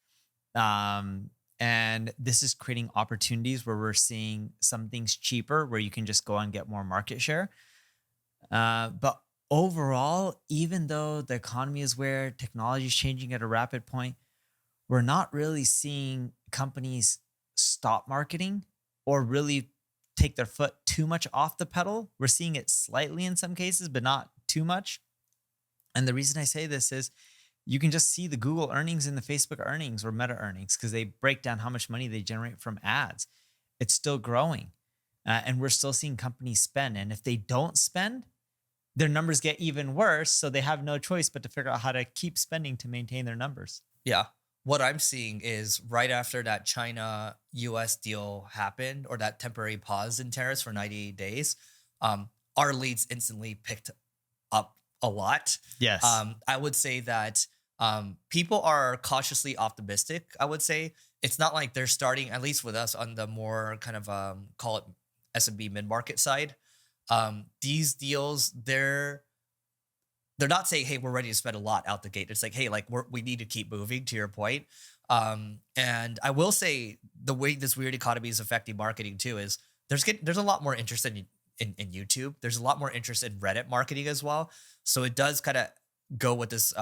And this is creating opportunities where we're seeing some things cheaper, where you can just go and get more market share. But overall, even though the economy is where technology is changing at a rapid point, we're not really seeing companies stop marketing or really take their foot too much off the pedal. We're seeing it slightly in some cases, but not too much. And the reason I say this is you can just see the Google earnings and the Facebook earnings or Meta earnings, because they break down how much money they generate from ads. It's still growing. And we're still seeing companies spend. And if they don't spend, their numbers get even worse. So they have no choice but to figure out how to keep spending to maintain their numbers. Yeah. What I'm seeing is right after that China-US deal happened, or that temporary pause in tariffs for 90 days, our leads instantly picked up a lot. Yes. I would say that people are cautiously optimistic. I would say it's not like they're starting, at least with us, on the more kind of call it SMB mid-market side. These deals, they're not saying, hey, we're ready to spend a lot out the gate. It's like, hey, like we need to keep moving, to your point. And I will say the way this weird economy is affecting marketing too is there's a lot more interest in YouTube. There's a lot more interest in Reddit marketing as well. So it does kind of go with this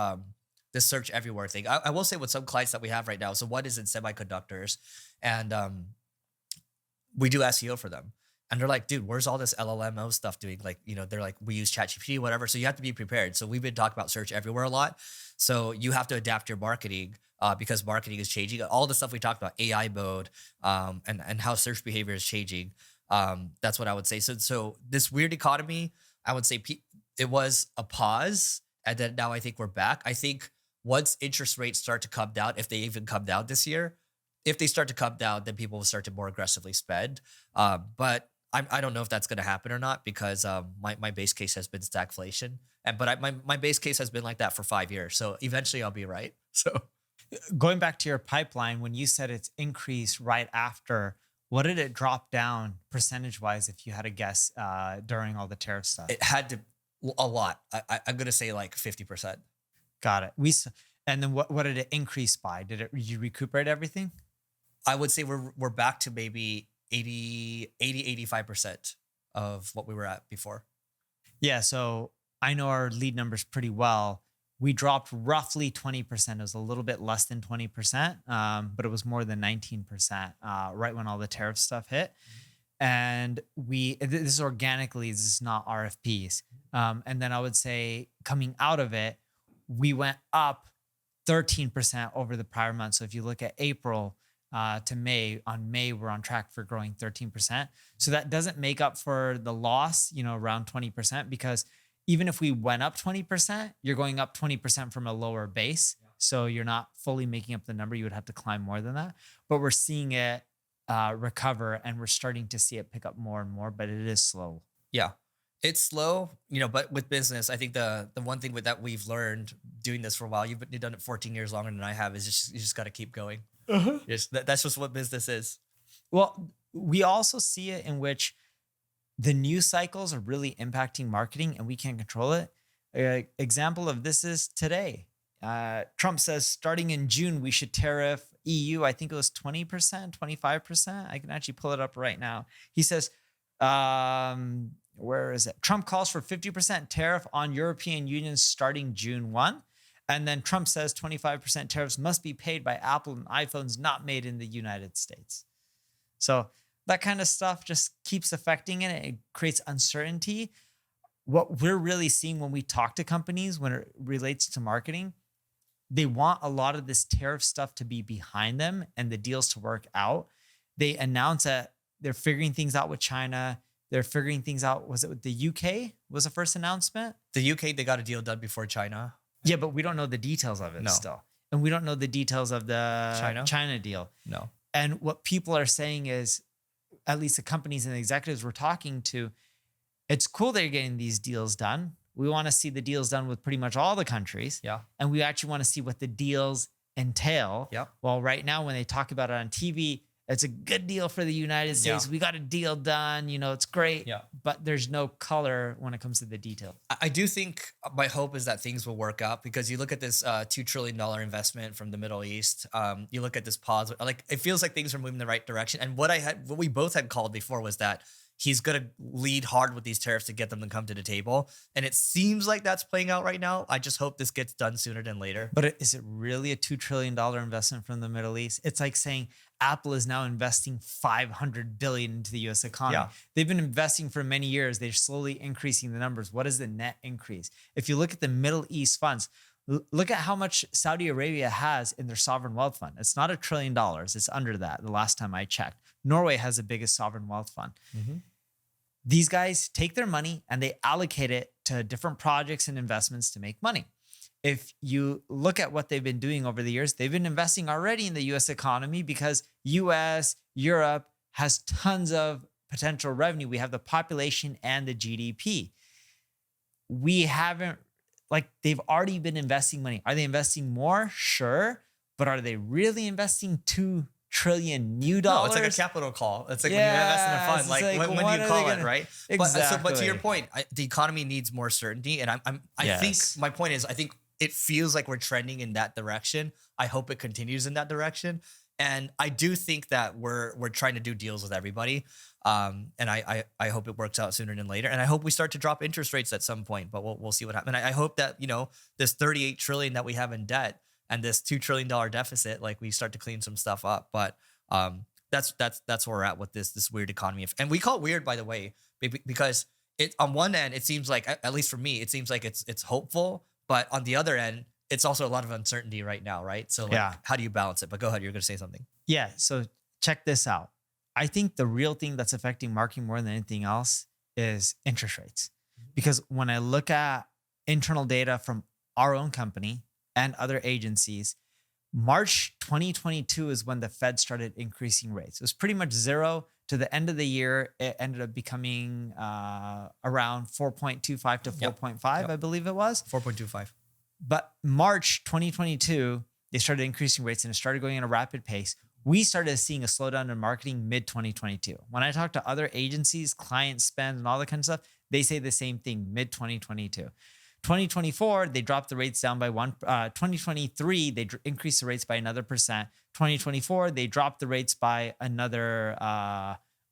this search everywhere thing. I will say with some clients that we have right now. So one is in semiconductors, and we do SEO for them. And they're like, dude, where's all this LLMO stuff doing? Like, they're like, we use ChatGPT, whatever. So you have to be prepared. So we've been talking about search everywhere a lot. So you have to adapt your marketing because marketing is changing. All the stuff we talked about, AI mode, and how search behavior is changing. That's what I would say. So this weird economy, I would say it was a pause. And then now I think we're back. I think once interest rates start to come down, if they even come down this year, if they start to come down, then people will start to more aggressively spend. But I don't know if that's going to happen or not, because my base case has been stagflation, but my base case has been like that for 5 years. So eventually I'll be right. So going back to your pipeline, when you said it's increased right after, what did it drop down percentage wise, if you had a guess, during all the tariff stuff? It had to a lot. I'm going to say like 50%. Got it. And then what did it increase by? Did you recuperate everything? I would say we're back to maybe 85% of what we were at before. Yeah. So I know our lead numbers pretty well. We dropped roughly 20%. It was a little bit less than 20%, but it was more than 19% right when all the tariff stuff hit. And this is organically, this is not RFPs. And then I would say coming out of it, we went up 13% over the prior month. So if you look at April to May, on May, we're on track for growing 13%. So that doesn't make up for the loss, around 20%, because even if we went up 20%, you're going up 20% from a lower base. Yeah. So you're not fully making up the number. You would have to climb more than that. But we're seeing it recover, and we're starting to see it pick up more and more, but it is slow. Yeah. It's slow, but with business, I think the one thing that we've learned doing this for a while, you've done it 14 years longer than I have, is you just got to keep going. Uh-huh. That's just what business is. Well, we also see it in which the news cycles are really impacting marketing and we can't control it. Example of this is today. Trump says starting in June, we should tariff EU. I think it was 20%, 25%. I can actually pull it up right now. He says, where is it? Trump calls for 50% tariff on European Union starting June 1. And then Trump says 25% tariffs must be paid by Apple and iPhones not made in the United States. So that kind of stuff just keeps affecting it. It creates uncertainty. What we're really seeing when we talk to companies when it relates to marketing, they want a lot of this tariff stuff to be behind them and the deals to work out. They announce that they're figuring things out with China. They're figuring things out. Was it with the UK? Was the first announcement? The UK, they got a deal done before China. Yeah, but we don't know the details of it still. And we don't know the details of the China deal. No. And what people are saying is, at least the companies and the executives we're talking to, it's cool they're getting these deals done. We want to see the deals done with pretty much all the countries. Yeah. And we actually want to see what the deals entail. Yeah. Well, right now, when they talk about it on TV, it's a good deal for the United States. Yeah. We got a deal done. It's great. Yeah. But there's no color when it comes to the detail. I do think my hope is that things will work out because you look at this $2 trillion investment from the Middle East. You look at this pause, like it feels like things are moving in the right direction. And what we both had called before was that he's going to lead hard with these tariffs to get them to come to the table. And it seems like that's playing out right now. I just hope this gets done sooner than later. But is it really a $2 trillion investment from the Middle East? It's like saying Apple is now investing $500 billion into the U.S. economy. Yeah. They've been investing for many years. They're slowly increasing the numbers. What is the net increase? If you look at the Middle East funds, look at how much Saudi Arabia has in their sovereign wealth fund. It's not $1 trillion. It's under that the last time I checked. Norway has the biggest sovereign wealth fund. Mm-hmm. These guys take their money and they allocate it to different projects and investments to make money. If you look at what they've been doing over the years, they've been investing already in the US economy because US, Europe has tons of potential revenue. We have the population and the GDP. We haven't, they've already been investing money. Are they investing more? Sure. But are they really investing $2 trillion new dollars? No, it's like a capital call. It's like when you invest in a fund, when do you call it, right? Exactly. But to your point, the economy needs more certainty. And I think my point is, I think it feels like we're trending in that direction. I hope it continues in that direction. And I do think that we're trying to do deals with everybody. And I hope it works out sooner than later. And I hope we start to drop interest rates at some point, but we'll see what happens. And I hope that, this 38 trillion that we have in debt and this $2 trillion deficit, we start to clean some stuff up. But that's where we're at with this weird economy. And we call it weird, by the way, because it on one end, it seems like, at least for me, it seems like it's hopeful. But on the other end, it's also a lot of uncertainty right now, right? So how do you balance it? But go ahead, you're going to say something. Yeah, so check this out. I think the real thing that's affecting marketing more than anything else is interest rates. Because when I look at internal data from our own company and other agencies, March 2022 is when the Fed started increasing rates. It was pretty much zero. To the end of the year, it ended up becoming around 4.25 to 4.5, I believe it was. 4.25. But March 2022, they started increasing rates and it started going at a rapid pace. We started seeing a slowdown in marketing mid-2022. When I talk to other agencies, client spend and all that kind of stuff, they say the same thing, mid-2022. 2024, they dropped the rates down by 2023, they increased the rates by another percent. 2024, they dropped the rates by another,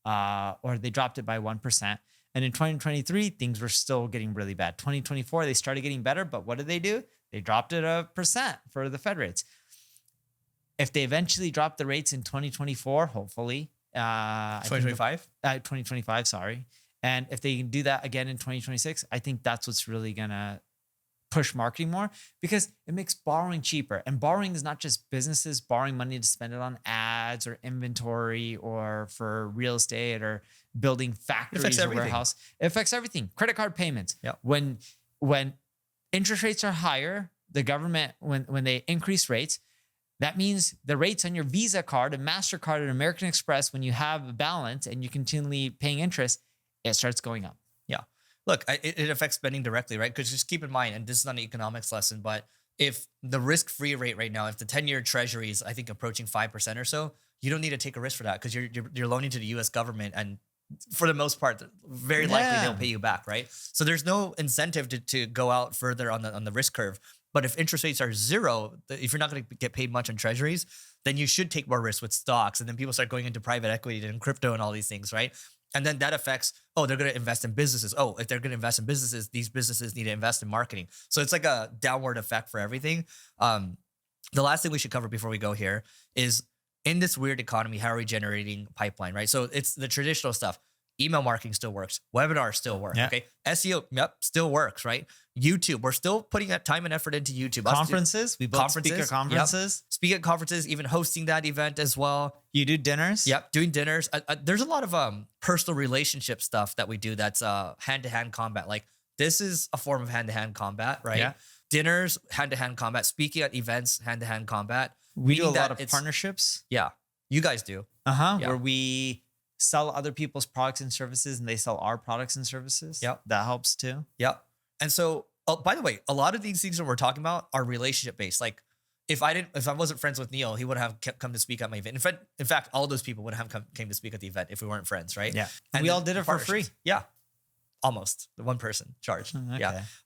or they dropped it by 1%. And in 2023, things were still getting really bad. 2024, they started getting better, but what did they do? They dropped it 1% for the Fed rates. If they eventually drop the rates in 2024, hopefully. 2025? 2025, sorry. And if they can do that again in 2026, I think that's what's really going to push marketing more because it makes borrowing cheaper. And borrowing is not just businesses borrowing money to spend it on ads or inventory or for real estate or building factories or warehouse. It affects everything. Credit card payments. Yep. When interest rates are higher, the government, when they increase rates, that means the rates on your Visa card and MasterCard and American Express, when you have a balance and you continually paying interest, it starts going up. Yeah. Look, it affects spending directly, right? Because just keep in mind, and this is not an economics lesson, but if the risk-free rate right now, if the 10-year treasury is, I think, approaching 5% or so, you don't need to take a risk for that because you're loaning to the U.S. government and for the most part, very likely they'll pay you back, right? So there's no incentive to go out further on the risk curve. But if interest rates are zero, if you're not going to get paid much on treasuries, then you should take more risk with stocks. And then people start going into private equity and crypto and all these things, right? And then that affects, oh, they're going to invest in businesses. Oh, if they're going to invest in businesses, these businesses need to invest in marketing. So it's like a downward effect for everything. The last thing we should cover before we go here is, in this weird economy, how are we generating pipeline, right? So it's the traditional stuff. Email marketing still works. Webinars still work. Yeah. Okay. SEO, still works, right? YouTube, we're still putting that time and effort into YouTube. Conferences, we both speak at conferences. Yep. Speak at conferences, even hosting that event as well. You do dinners? Yep, doing dinners. There's a lot of personal relationship stuff that we do that's hand-to-hand combat. Like, this is a form of hand-to-hand combat, right? Yeah. Dinners, hand-to-hand combat. Speaking at events, hand-to-hand combat. We do a lot of partnerships. Yeah, you guys do. Yeah. Where we sell other people's products and services and they sell our products and services. Yep. That helps too. Yep. And so, by the way, a lot of these things that we're talking about are relationship based. Like, if I wasn't friends with Neil, he would have come to speak at my event. In fact, all those people would have came to speak at the event if we weren't friends, right? Yeah. And we all did it for free. Yeah. Almost. The one person charged. Okay.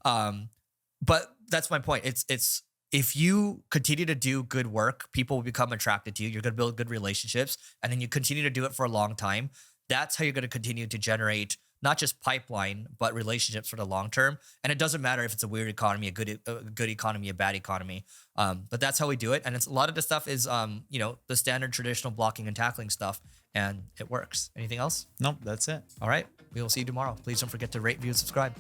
Yeah. But that's my point. It's if you continue to do good work, people will become attracted to you. You're going to build good relationships, and then you continue to do it for a long time. That's how you're going to continue to generate not just pipeline, but relationships for the long term. And it doesn't matter if it's a weird economy, a good economy, a bad economy. But that's how we do it. And it's a lot of the stuff is, the standard traditional blocking and tackling stuff, and it works. Anything else? Nope, that's it. All right. We will see you tomorrow. Please don't forget to rate, view, and subscribe.